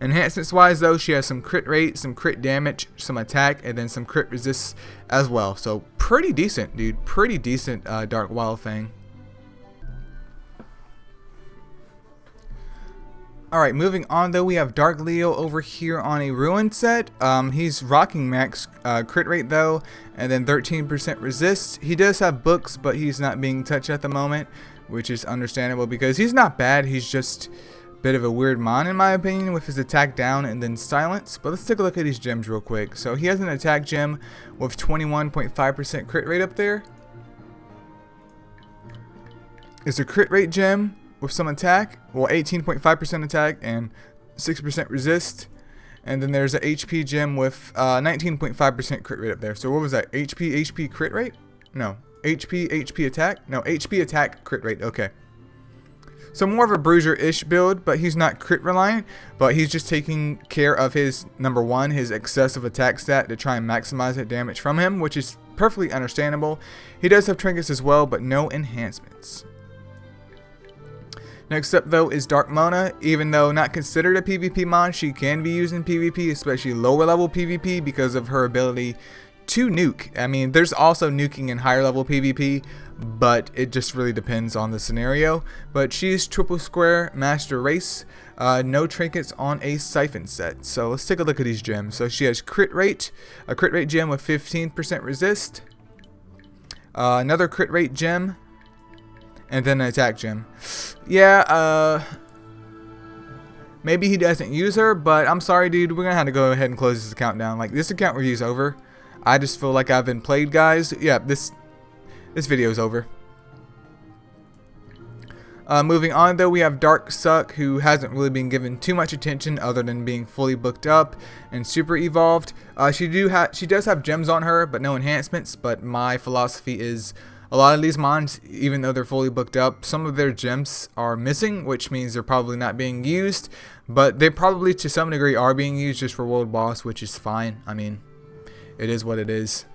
Enhancements wise though, she has some crit rate, some crit damage, some attack, and then some crit resist as well. So pretty decent, dude. Pretty decent Dark Wildfang. Alright, moving on though, we have Dark Leo over here on a Ruin set. He's rocking max crit rate though, and then 13% resist. He does have books, but he's not being touched at the moment, which is understandable because he's not bad. He's just bit of a weird mon in my opinion with his attack down and then silence. But let's take a look at these gems real quick. So he has an attack gem with 21.5% crit rate up there. It's a crit rate gem with some attack, well 18.5% attack and 6% resist. And then there's a HP gem with 19.5% crit rate up there. So what was that? HP crit rate? No, HP attack? No, HP attack crit rate. Okay. So more of a bruiser-ish build, but he's not crit reliant, but he's just taking care of his, number one, his excessive attack stat to try and maximize that damage from him, which is perfectly understandable. He does have trinkets as well, but no enhancements. Next up though is Dark Mona. Even though not considered a PvP mon, she can be used in PvP, especially lower level PvP because of her ability to nuke. I mean, there's also nuking in higher level PvP, but it just really depends on the scenario. But she's triple square master race, no trinkets on a siphon set. So let's take a look at these gems. So she has crit rate, a crit rate gem with 15% resist, another crit rate gem, and then an attack gem. Yeah, maybe he doesn't use her, but I'm sorry dude, we're gonna have to go ahead and close this account down. Like, this account review's over. I just feel like I've been played, guys. Yeah, this video is over. Moving on though, we have Dark Suck, who hasn't really been given too much attention other than being fully booked up and super evolved. She does have gems on her, but no enhancements. But my philosophy is, a lot of these mons, even though they're fully booked up, some of their gems are missing, which means they're probably not being used. But they probably to some degree are being used just for world boss, which is fine. I mean, it is what it is.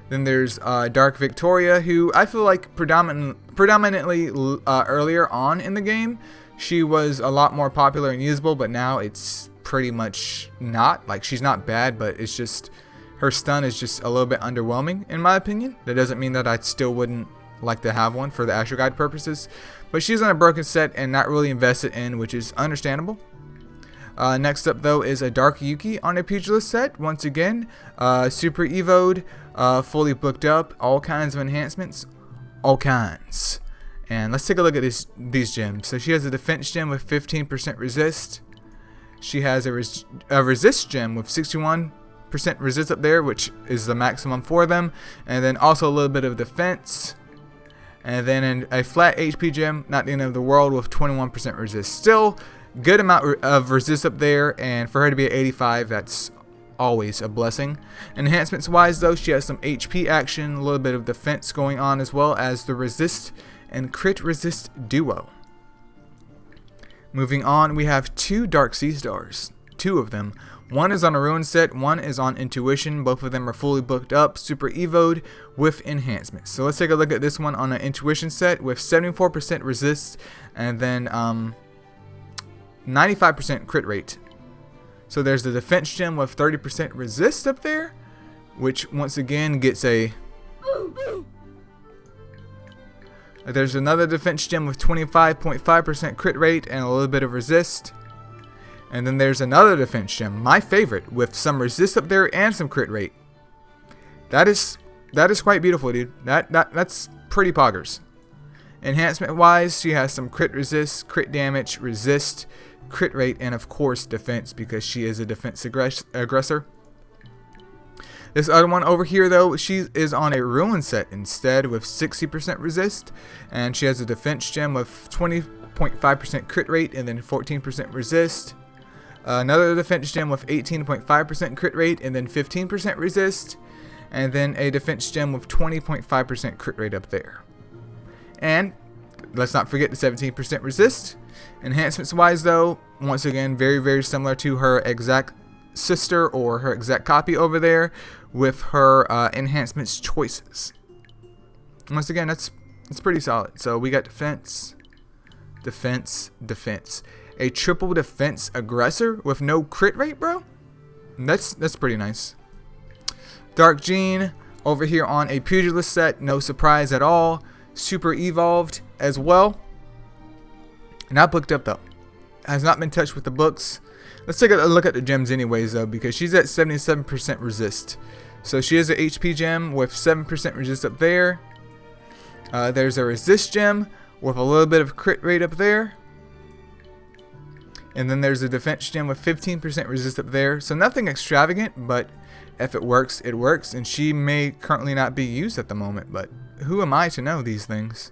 Then there's Dark Victoria, who I feel like predominantly earlier on in the game, she was a lot more popular and usable, but now it's pretty much not. Like, she's not bad, but it's just, her stun is just a little bit underwhelming in my opinion. That doesn't mean that I still wouldn't like to have one for the Astro Guide purposes, but she's on a broken set and not really invested in, which is understandable. Next up though is a Dark Yuki on a Pugilist set. Once again, super evo'd, fully booked up, all kinds of enhancements, all kinds. And let's take a look at these gems. So she has a defense gem with 15% resist. She has a resist gem with 61% resist up there, which is the maximum for them. And then also a little bit of defense. And then a flat HP gem, not the end of the world, with 21% resist. Still good amount of resist up there, and for her to be at 85, that's always a blessing. Enhancements wise though, she has some HP action, a little bit of defense going on, as well as the resist and crit resist duo. Moving on, we have 2 Dark Sea Stars, 2 of them. One is on a Ruin set, one is on Intuition. Both of them are fully booked up, super evoed with enhancements. So let's take a look at this one on an Intuition set with 74% resist and then 95% crit rate. So there's the defense gem with 30% resist up there, which once again gets a... There's another defense gem with 25.5% crit rate and a little bit of resist. And then there's another defense gem, my favorite, with some resist up there and some crit rate. That is quite beautiful, dude. That's pretty poggers. Enhancement wise, she has some crit resist, crit damage, resist, crit rate, and of course defense, because she is a defense aggressor. This other one over here though, she is on a Ruin set instead with 60% resist, and she has a defense gem with 20.5% crit rate and then 14% resist. Another defense gem with 18.5% crit rate and then 15% resist, and then a defense gem with 20.5% crit rate up there. And let's not forget the 17% resist. Enhancements wise though, once again very similar to her exact sister or her exact copy over there with her enhancements choices. Once again, that's pretty solid. So we got defense, defense, defense. A triple defense aggressor with no crit rate, bro. That's pretty nice. Dark Jean over here on a pugilist set, no surprise at all. Super evolved as well. Not booked up though. Has not been touched with the books. Let's take a look at the gems anyways though, because she's at 77% resist. So she has an HP gem with 7% resist up there. There's a resist gem with a little bit of crit rate up there. And then there's a defense gem with 15% resist up there. So nothing extravagant, but if it works, it works. And she may currently not be used at the moment, but who am I to know these things?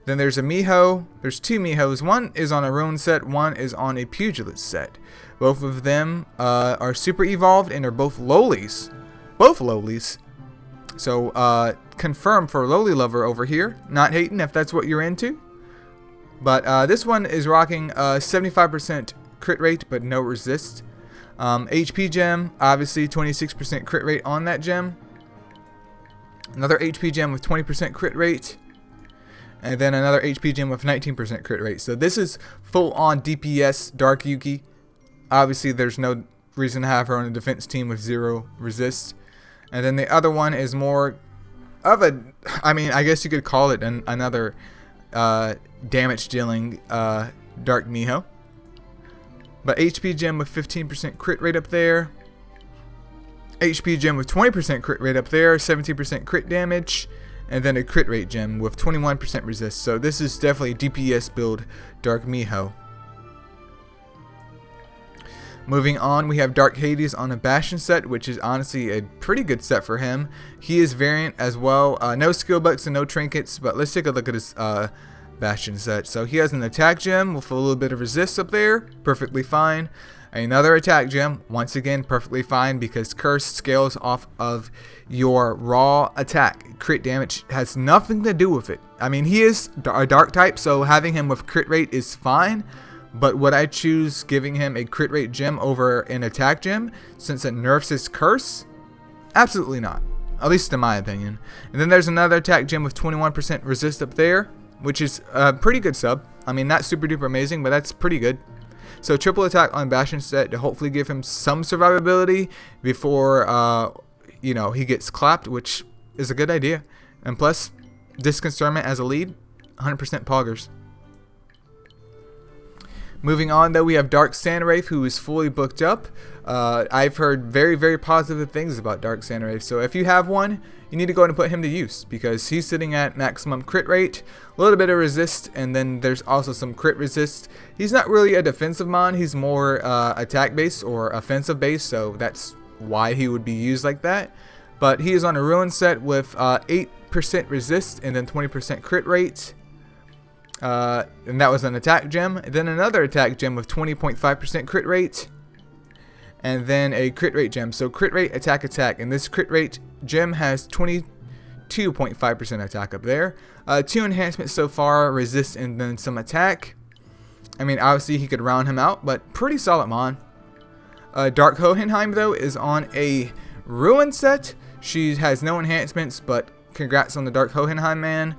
Then there's a Miho. There's 2 Mihos. One is on a Ruin set, one is on a Pugilist set. Both of them are super evolved and are both lowlies. Both lowlies. So confirmed for Lowly Lover over here. Not hating if that's what you're into. But this one is rocking 75% crit rate, but no resist. HP gem, obviously 26% crit rate on that gem. Another HP gem with 20% crit rate. And then another HP gem with 19% crit rate. So this is full on DPS Dark Yuki. Obviously there's no reason to have her on a defense team with 0 resist. And then the other one is more of a, I mean, I guess you could call it another damage dealing Dark Miho. But HP gem with 15% crit rate up there. HP gem with 20% crit rate up there. 17% crit damage. And then a crit rate gem with 21% resist. So this is definitely a DPS build Dark Miho. Moving on, we have Dark Hades on a Bastion set, which is honestly a pretty good set for him. He is variant as well. No skill bucks and no trinkets, but let's take a look at his Bastion set. So he has an attack gem with a little bit of resist up there, perfectly fine. Another attack gem, once again perfectly fine, because curse scales off of your raw attack. Crit damage has nothing to do with it. I mean, he is a dark type, so having him with crit rate is fine. But would I choose giving him a crit rate gem over an attack gem since it nerfs his curse? Absolutely not, at least in my opinion. And then there's another attack gem with 21% resist up there, which is a pretty good sub. I mean, not super duper amazing, but that's pretty good. So triple attack on Bastion set to hopefully give him some survivability before you know, he gets clapped, which is a good idea. And plus, Disconcernment as a lead, 100% poggers. Moving on though, we have Dark Sandwraith, who is fully booked up. I've heard very positive things about Dark Sandwraith, so if you have one, you need to go ahead and put him to use because he's sitting at maximum crit rate, a little bit of resist, and then there's also some crit resist. He's not really a defensive mon, he's more attack based or offensive based, so that's why he would be used like that. But he is on a ruin set with 8% resist and then 20% crit rate. And that was an attack gem. And then another attack gem with 20.5% crit rate. And then a crit rate gem. So crit rate, attack, attack. And this crit rate gem has 22.5% attack up there. 2 enhancements so far, resist and then some attack. I mean, obviously he could round him out, but pretty solid mon. Dark Hohenheim though is on a ruin set. She has no enhancements, but congrats on the Dark Hohenheim man.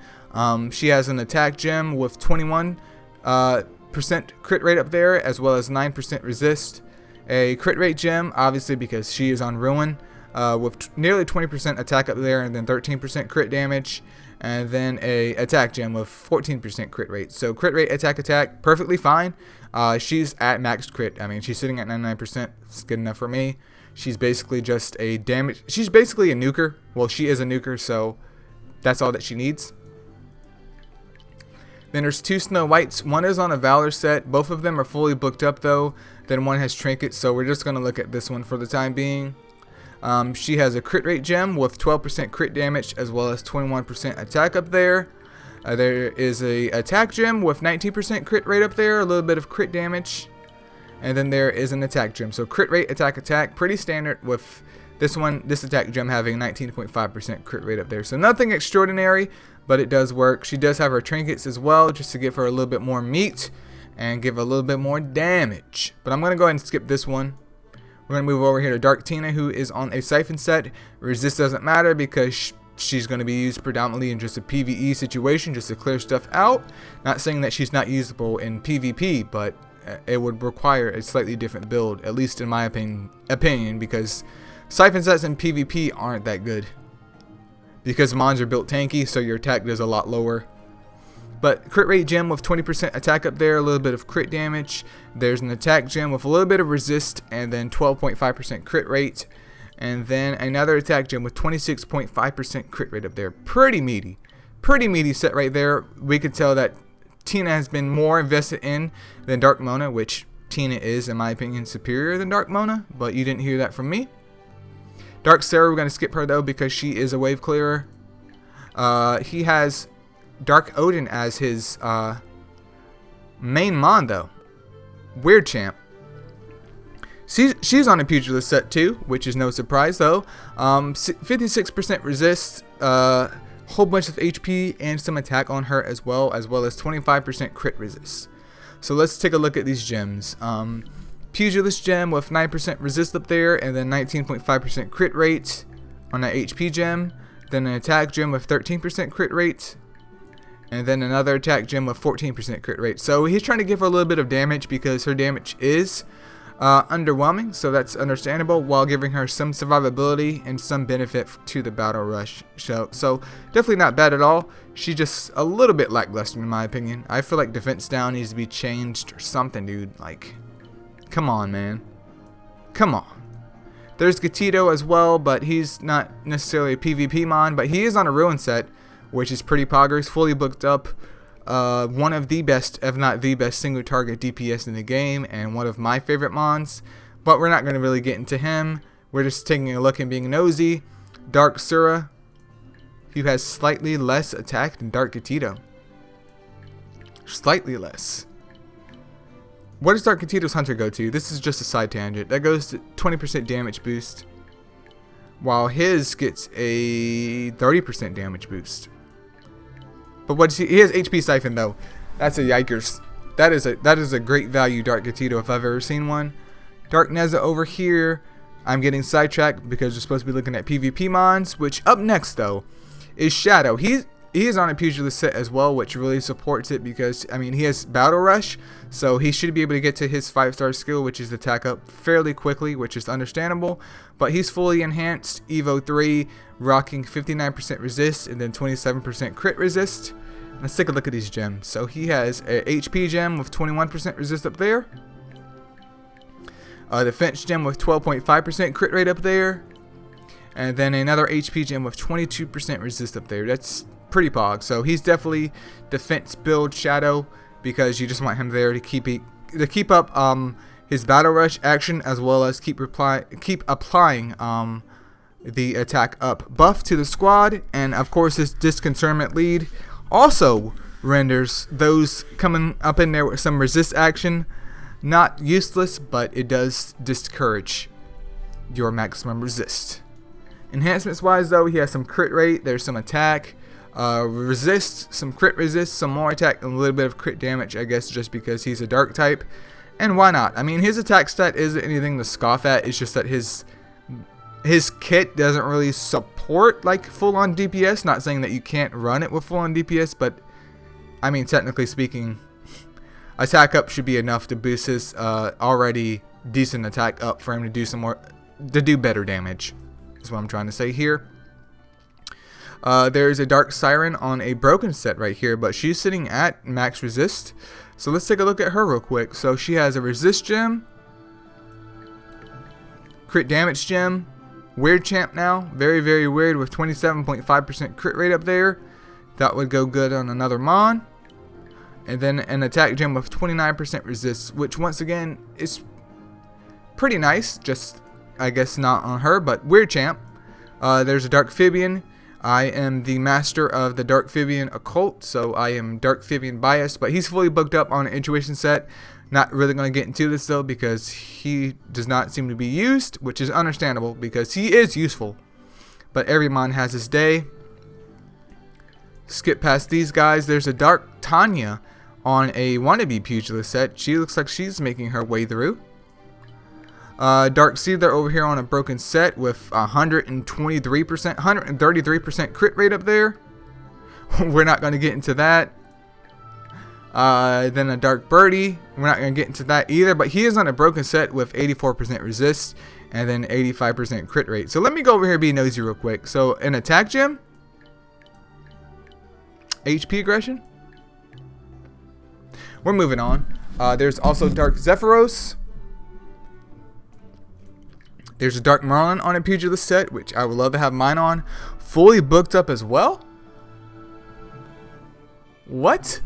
She has an attack gem with 21% crit rate up there, as well as 9% resist. A crit rate gem, obviously because she is on ruin, with nearly 20% attack up there, and then 13% crit damage. And then a attack gem with 14% crit rate. So crit rate, attack, attack, perfectly fine. She's at max crit. I mean, she's sitting at 99%. It's good enough for me. She's basically just a damage. She's basically a nuker. Well, she is a nuker, so that's all that she needs. Then there's 2 Snow Whites. One is on a Valor set. Both of them are fully booked up though. Then one has trinkets, so we're just gonna look at this one for the time being. She has a crit rate gem with 12% crit damage as well as 21% attack up there. There is a attack gem with 19% crit rate up there, a little bit of crit damage. And then there is an attack gem. So crit rate, attack, attack, pretty standard with this attack gem having 19.5% crit rate up there. So nothing extraordinary, but it does work. She does have her trinkets as well, just to give her a little bit more meat and give a little bit more damage. But I'm going to go ahead and skip this one. We're going to move over here to Dark Tina, who is on a Siphon set. Resist doesn't matter because she's going to be used predominantly in just a PvE situation, just to clear stuff out. Not saying that she's not usable in PvP, but it would require a slightly different build, at least in my opinion, because Siphon sets in PvP aren't that good. Because mons are built tanky, so your attack is a lot lower. But crit rate gem with 20% attack up there, a little bit of crit damage. There's an attack gem with a little bit of resist and then 12.5% crit rate. And then another attack gem with 26.5% crit rate up there. Pretty meaty set right there. We could tell that Tina has been more invested in than Dark Mona, which Tina is, in my opinion, superior than Dark Mona. But you didn't hear that from me. Dark Sarah, we're going to skip her though because she is a wave clearer. He has Dark Odin as his main mon though. Weird champ. She's on a pugilist set too, which is no surprise though. 56% resist, whole bunch of HP and some attack on her as well as 25% crit resist. So let's take a look at these gems. Pugilist gem with 9% resist up there, and then 19.5% crit rate on that HP gem. Then an attack gem with 13% crit rate, and then another attack gem with 14% crit rate. So he's trying to give her a little bit of damage because her damage is underwhelming, so that's understandable, while giving her some survivability and some benefit to the battle rush. So definitely not bad at all. She's just a little bit lackluster in my opinion. I feel like defense down needs to be changed or something, dude. Like, come on, man. Come on. There's Gatito as well, but he's not necessarily a PvP mon, but he is on a ruin set, which is pretty poggers, fully booked up. One of the best, if not the best, single target DPS in the game, and one of my favorite mons. But we're not going to really get into him. We're just taking a look and being nosy. Dark Sura, who has slightly less attack than Dark Gatito. Slightly less. What does Dark Gatito's Hunter go to? This is just a side tangent. That goes to 20% damage boost, while his gets a 30% damage boost. But what he has HP Siphon though. That's a yikers. That is a great value Dark Gatito if I've ever seen one. Dark Neza over here. I'm getting sidetracked because we're supposed to be looking at PvP mons. Which up next though is Shadow. He is on a pugilist set as well, which really supports it because, I mean, he has Battle Rush, so he should be able to get to his 5-star skill, which is attack up fairly quickly, which is understandable. But he's fully enhanced, Evo 3, rocking 59% resist and then 27% crit resist. Let's take a look at these gems. So he has a HP gem with 21% resist up there, a defense gem with 12.5% crit rate up there, And then another HP gem with 22% resist up there. That's pretty pog. So he's definitely defense build Shadow, because you just want him there to keep up his battle rush action, as well as keep applying the attack up buff to the squad. And of course his disconcernment lead also renders those coming up in there with some resist action not useless, but it does discourage your maximum resist. Enhancements wise though, he has some crit rate, there's some attack, resist, some crit resist, some more attack, and a little bit of crit damage, I guess just because he's a dark type. And why not? I mean, his attack stat isn't anything to scoff at, it's just that his kit doesn't really support like full-on DPS. Not saying that you can't run it with full-on DPS, but I mean, technically speaking, attack up should be enough to boost his already decent attack up for him to do better damage, is what I'm trying to say here. There's a dark Siren on a broken set right here, but she's sitting at max resist. So let's take a look at her real quick. So she has a resist gem, crit damage gem, weird champ now, very very weird, with 27.5% crit rate up there. That would go good on another mon. And then an attack gem with 29% resist, which once again is pretty nice, just I guess not on her, but weird champ. There's a dark Phibian. I am the master of the dark Phibian occult, so I am dark Phibian biased, but he's fully booked up on an intuition set. Not really going to get into this though, because he does not seem to be used, which is understandable because he is useful, but every mon has his day. Skip past these guys. There's a dark Tanya on a wannabe pugilist set. She looks like she's making her way through. Dark Seether over here on a broken set with 133% crit rate up there. We're not going to get into that. Then a Dark Birdie. We're not going to get into that either, but he is on a broken set with 84% resist and then 85% crit rate. So let me go over here and be nosy real quick. So an attack gem, HP aggression. We're moving on. There's also Dark Zephyros. There's a Dark Merlin on a pugilist set, which I would love to have mine on. Fully booked up as well. What?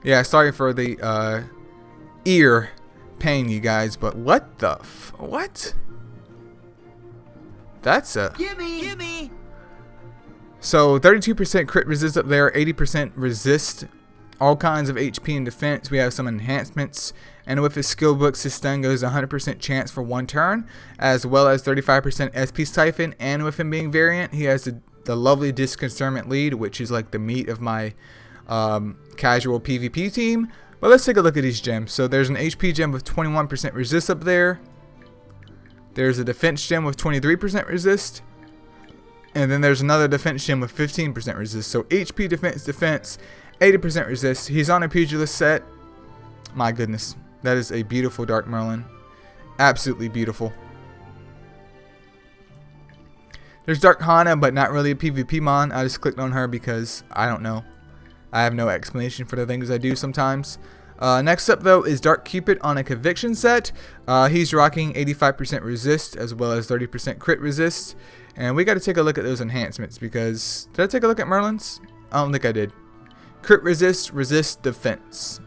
Yeah, sorry for the ear pain, you guys, but what the what? That's a gimme. So 32% crit resist up there, 80% resist, all kinds of HP and defense. We have some enhancements, and with his skill books, his stun goes 100% chance for 1 turn, as well as 35% SP siphon. And with him being variant, he has the lovely disconcernment lead, which is like the meat of my casual PvP team. But let's take a look at these gems. So there's an HP gem with 21% resist up there. There's a defense gem with 23% resist. And then there's another defense gem with 15% resist. So HP, defense, 80% resist. He's on a pugilist set. My goodness. That is a beautiful Dark Merlin. Absolutely beautiful. There's Dark Hana, but not really a PvP mon. I just clicked on her because I don't know. I have no explanation for the things I do sometimes. Next up though is Dark Cupid on a conviction set. He's rocking 85% resist as well as 30% crit resist. And we got to take a look at those enhancements, because did I take a look at Merlin's? I don't think I did. Crit resist, resist, defense.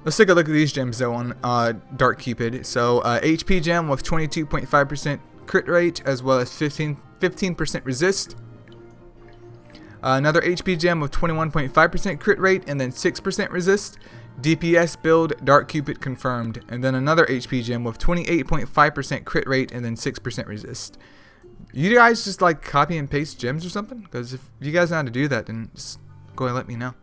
Let's take a look at these gems though on Dark Cupid. So HP gem with 22.5% crit rate as well as 15% resist. Another HP gem with 21.5% crit rate and then 6% resist. DPS build, Dark Cupid confirmed. And then another HP gem with 28.5% crit rate and then 6% resist. You guys just like copy and paste gems or something? Because if you guys know how to do that, then just go and let me know.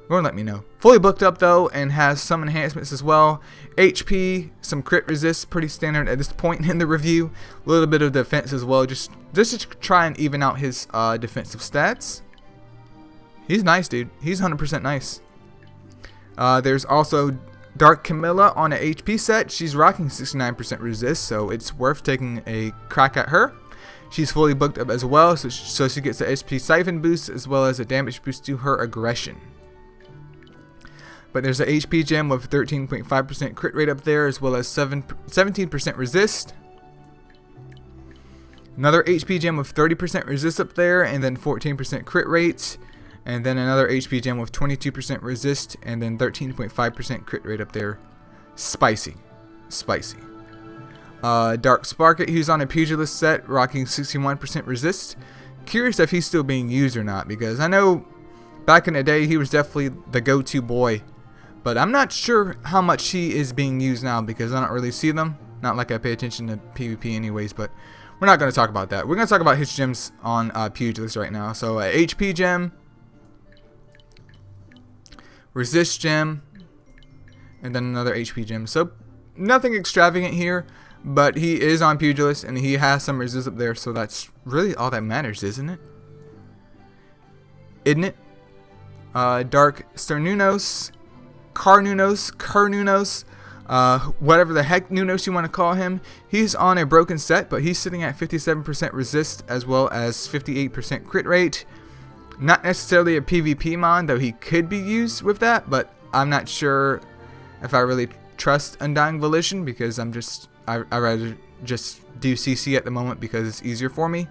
Go and let me know. Fully booked up though, and has some enhancements as well. HP, some crit resist, pretty standard at this point in the review. A little bit of defense as well, just to try and even out his defensive stats. He's nice, dude. He's 100% nice. There's also Dark Camilla on an HP set. She's rocking 69% resist, so it's worth taking a crack at her. She's fully booked up as well, so she gets a SP siphon boost as well as a damage boost to her aggression. But there's a HP gem with 13.5% crit rate up there, as well as 17% resist. Another HP gem with 30% resist up there, and then 14% crit rate. And then another HP gem with 22% resist, and then 13.5% crit rate up there. Spicy. Spicy. Dark Sparket, who's on a Pugilist set, rocking 61% resist. Curious if he's still being used or not, because I know back in the day he was definitely the go-to boy. But I'm not sure how much he is being used now, because I don't really see them. Not like I pay attention to PvP anyways, but we're not going to talk about that. We're going to talk about his gems on Pugilist right now. So HP gem, resist gem, and then another HP gem. So nothing extravagant here, but he is on Pugilist and he has some resist up there, so that's really all that matters, isn't it? Isn't it? Dark Sternunos, Carnunos, whatever the heck Nunos you want to call him. He's on a broken set, but he's sitting at 57% resist as well as 58% crit rate. Not necessarily a PvP mon, though he could be used with that, but I'm not sure if I really trust Undying Volition, because I rather just do CC at the moment because it's easier for me.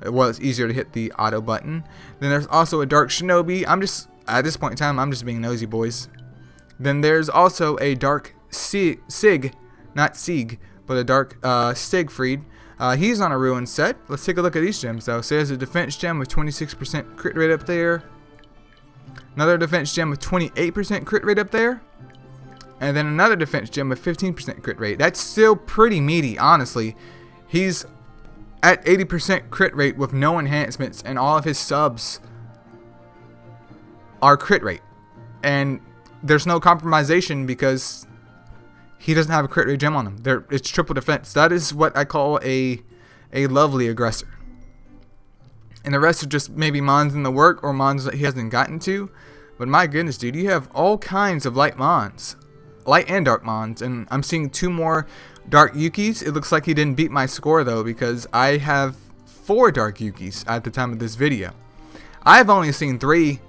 Well, it's easier to hit the auto button. Then there's also a Dark Shinobi. At this point in time, I'm just being nosy, boys. Then there's also a Dark Sig, not Sieg, but a Dark Siegfried. He's on a Ruin set. Let's take a look at these gems, though. So there's a Defense gem with 26% crit rate up there. Another Defense gem with 28% crit rate up there. And then another Defense gem with 15% crit rate. That's still pretty meaty, honestly. He's at 80% crit rate with no enhancements, and all of his subs are crit rate. And there's no compromisation because he doesn't have a crit rate gem on him. It's triple defense. That is what I call a lovely aggressor. And the rest are just maybe mons in the work or mons that he hasn't gotten to. But my goodness, dude, you have all kinds of light mons. Light and dark mons. And I'm seeing 2 more dark Yukis. It looks like he didn't beat my score, though, because I have 4 dark Yukis at the time of this video. I've only seen 3.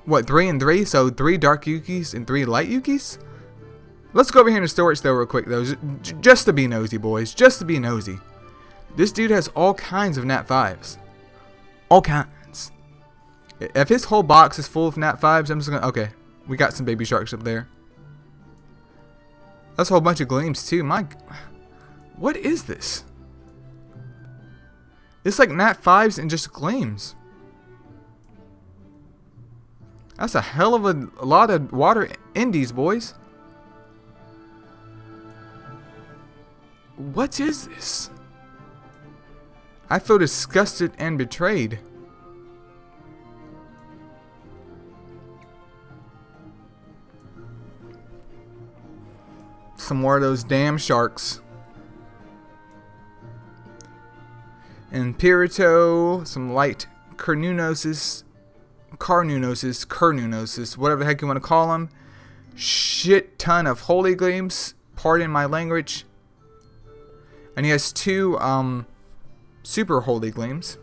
What, 3 and 3? So 3 dark Yukis and 3 light Yukis? Let's go over here in the storage though real quick though, just to be nosy, boys, just to be nosy. This dude has all kinds of Nat 5s. All kinds. If his whole box is full of Nat 5s, I'm just gonna, okay, we got some baby sharks up there. That's a whole bunch of gleams too. What is this? It's like Nat 5s and just gleams. That's a hell of a lot of water indies, boys. What is this? I feel disgusted and betrayed. Some more of those damn sharks. And Pirito, some light Carnunosis, whatever the heck you want to call them. Shit ton of holy gleams, pardon my language. And he has 2 super holy gleams.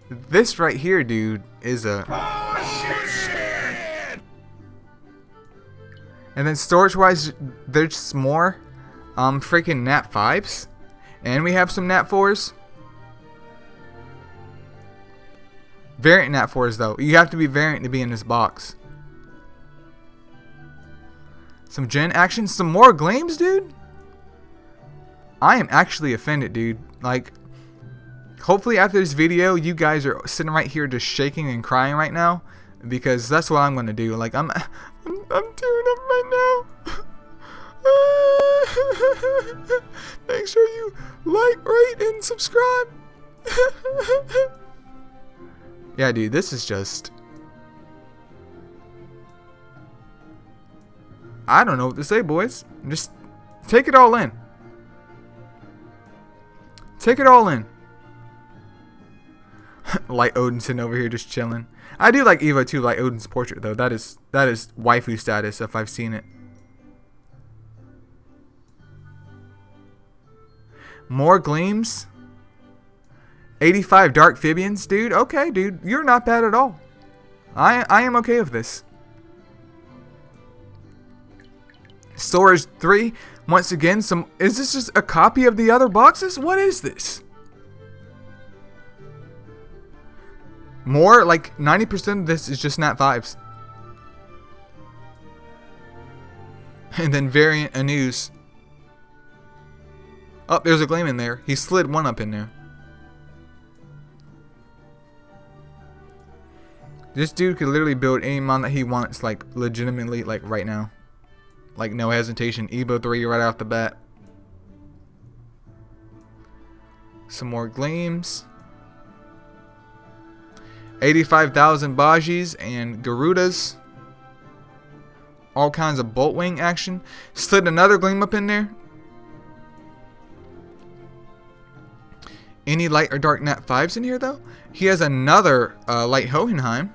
This right here, dude, is a... And then storage-wise, there's more freaking Nat 5s. And we have some Nat 4s. Variant Nat 4s, though. You have to be variant to be in this box. Some gen action, some more gleams, dude. I am actually offended, dude. Like, hopefully after this video, you guys are sitting right here just shaking and crying right now, because that's what I'm gonna do. Like, I'm tearing up right now. Make sure you like, rate, and subscribe. Yeah, dude, this is just... I don't know what to say, boys. Just take it all in. Take it all in. Light Odin sitting over here just chilling. I do like Evo too, like Odin's portrait though. That is waifu status if I've seen it. More gleams. 85 dark Phibians, dude. Okay, dude, you're not bad at all. I am okay with this. Storage 3. Once again, is this just a copy of the other boxes? What is this? More, like 90% of this is just Nat 5s. And then variant Anus. Oh, there's a Gleam in there. He slid one up in there. This dude could literally build any mon that he wants, like, legitimately, like, right now. Like, no hesitation. Evo 3 right off the bat. Some more Gleams. 85,000 Bajis and Garudas. All kinds of Bolt Wing action. Slid another Gleam up in there. Any light or dark Nat 5s in here, though? He has another light Hohenheim.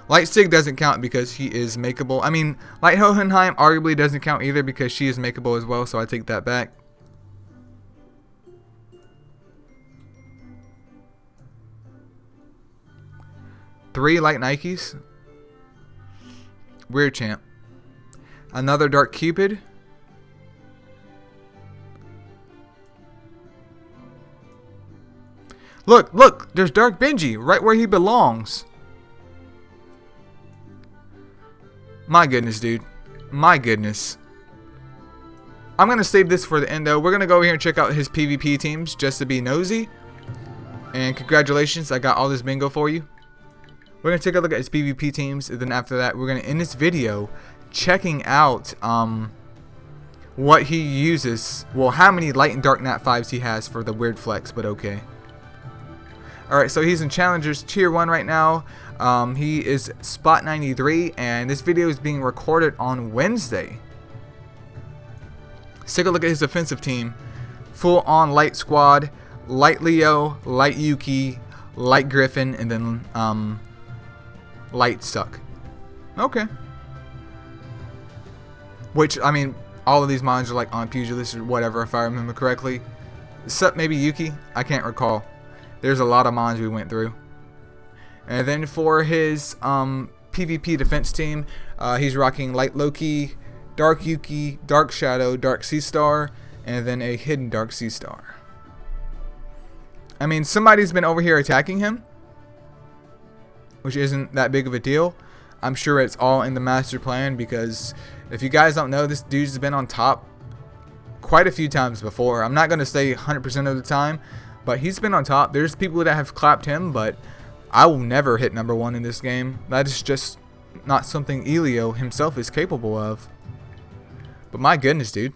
Light Sig doesn't count because he is makeable. I mean, light Hohenheim arguably doesn't count either because she is makeable as well, so I take that back. Three light Nikes. Weird champ. Another dark Cupid. Look, there's dark Banshee right where he belongs. My goodness, dude. My goodness. I'm going to save this for the end, though. We're going to go over here and check out his PvP teams just to be nosy. And congratulations, I got all this bingo for you. We're going to take a look at his PvP teams. And then after that, we're going to end this video checking out what he uses. Well, how many light and dark Nat 5s he has for the weird flex, but okay. Alright, so he's in Challengers Tier 1 right now. He is spot 93, and this video is being recorded on Wednesday. Let's take a look at his offensive team. Full on light squad, light Leo, light Yuki, light Griffin, and then light Suck. Okay. Which, I mean, all of these mons are like on Pugilist or whatever, if I remember correctly. Except maybe Yuki, I can't recall. There's a lot of mons we went through. And then for his PvP defense team, he's rocking Light Loki, Dark Yuki, Dark Shadow, Dark Sea Star, and then a hidden Dark Sea Star. I mean, somebody's been over here attacking him, which isn't that big of a deal. I'm sure it's all in the master plan because if you guys don't know, this dude's been on top quite a few times before. I'm not going to say 100% of the time, but he's been on top. There's people that have clapped him, but I will never hit #1 in this game. That is just not something Elio himself is capable of. But my goodness, dude.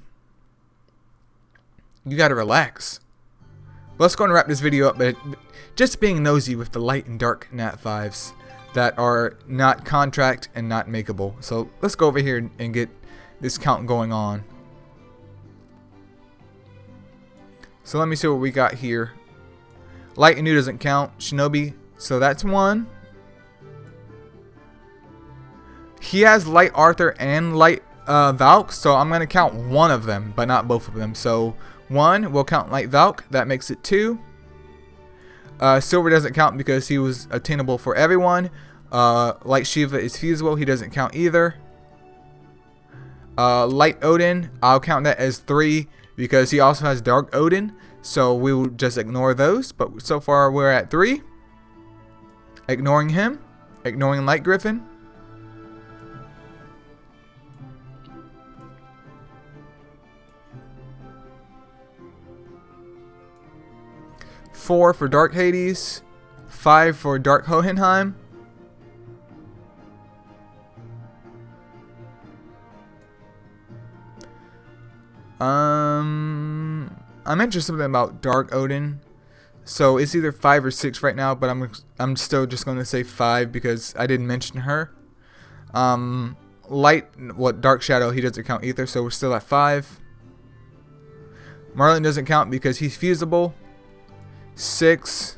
You gotta relax. Let's go and wrap this video up, but just being nosy with the light and dark Nat 5s that are not contract and not makeable. So let's go over here and get this count going on. So let me see what we got here. Light and new doesn't count. Shinobi, so that's one. He has light Arthur and light Valk, so I'm going to count one of them, but not both of them. So one, we'll count light Valk. That makes it two. Silver doesn't count because he was attainable for everyone. Light Shiva is feasible. He doesn't count either. Light Odin, I'll count that as 3 because he also has Dark Odin. So we will just ignore those. But so far we're at 3. Ignoring him. Ignoring Light Griffin. Four for Dark Hades. 5 for Dark Hohenheim. I mentioned something about Dark Odin, so it's either 5 or 6 right now, but I'm still just going to say 5 because I didn't mention her. Dark Shadow, he doesn't count either, so we're still at 5. Marlin doesn't count because he's feasible. 6.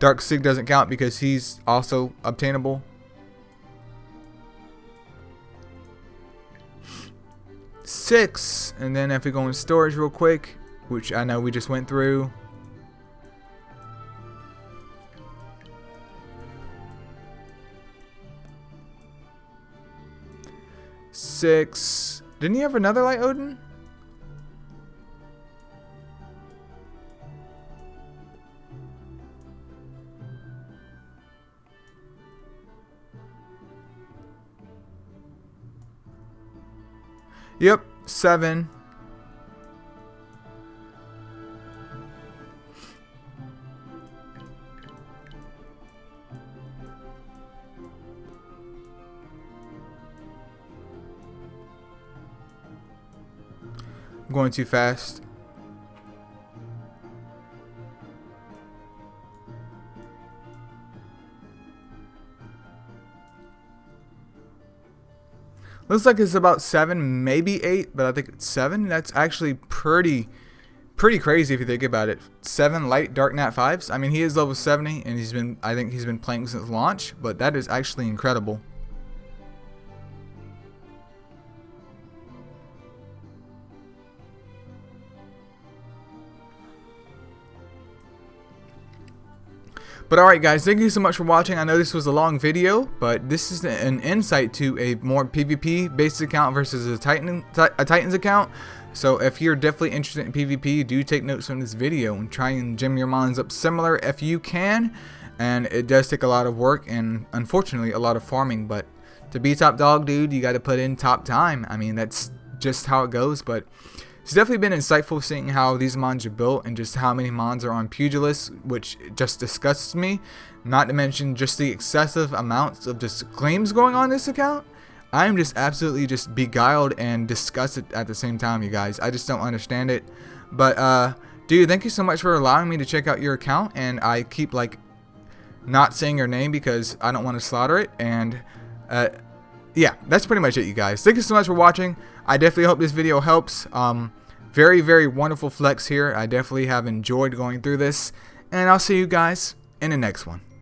Dark Sig doesn't count because he's also obtainable. 6, and then if we go in storage real quick, which I know we just went through. 6. Didn't he have another light Odin? Yep, 7. I'm going too fast. Looks like it's about 7, maybe 8, but I think it's 7. That's actually pretty crazy if you think about it. 7 light Dark Nat 5s. I mean, he is level 70, and I think he's been playing since launch, but that is actually incredible. But alright guys, thank you so much for watching. I know this was a long video, but this is an insight to a more PvP based account versus a Titans account. So if you're definitely interested in PvP, do take notes from this video and try and gem your mons up similar if you can. And it does take a lot of work and unfortunately a lot of farming, but to be top dog, dude, you got to put in top time. I mean, that's just how it goes, but it's definitely been insightful seeing how these mons are built and just how many mons are on Pugilist, which just disgusts me. Not to mention just the excessive amounts of just claims going on this account. I'm just absolutely just beguiled and disgusted at the same time, you guys. I just don't understand it. But, dude, thank you so much for allowing me to check out your account. And I keep, like, not saying your name because I don't want to slaughter it. And, yeah, that's pretty much it, you guys. Thank you so much for watching. I definitely hope this video helps. Very wonderful flex here. I definitely have enjoyed going through this. And I'll see you guys in the next one.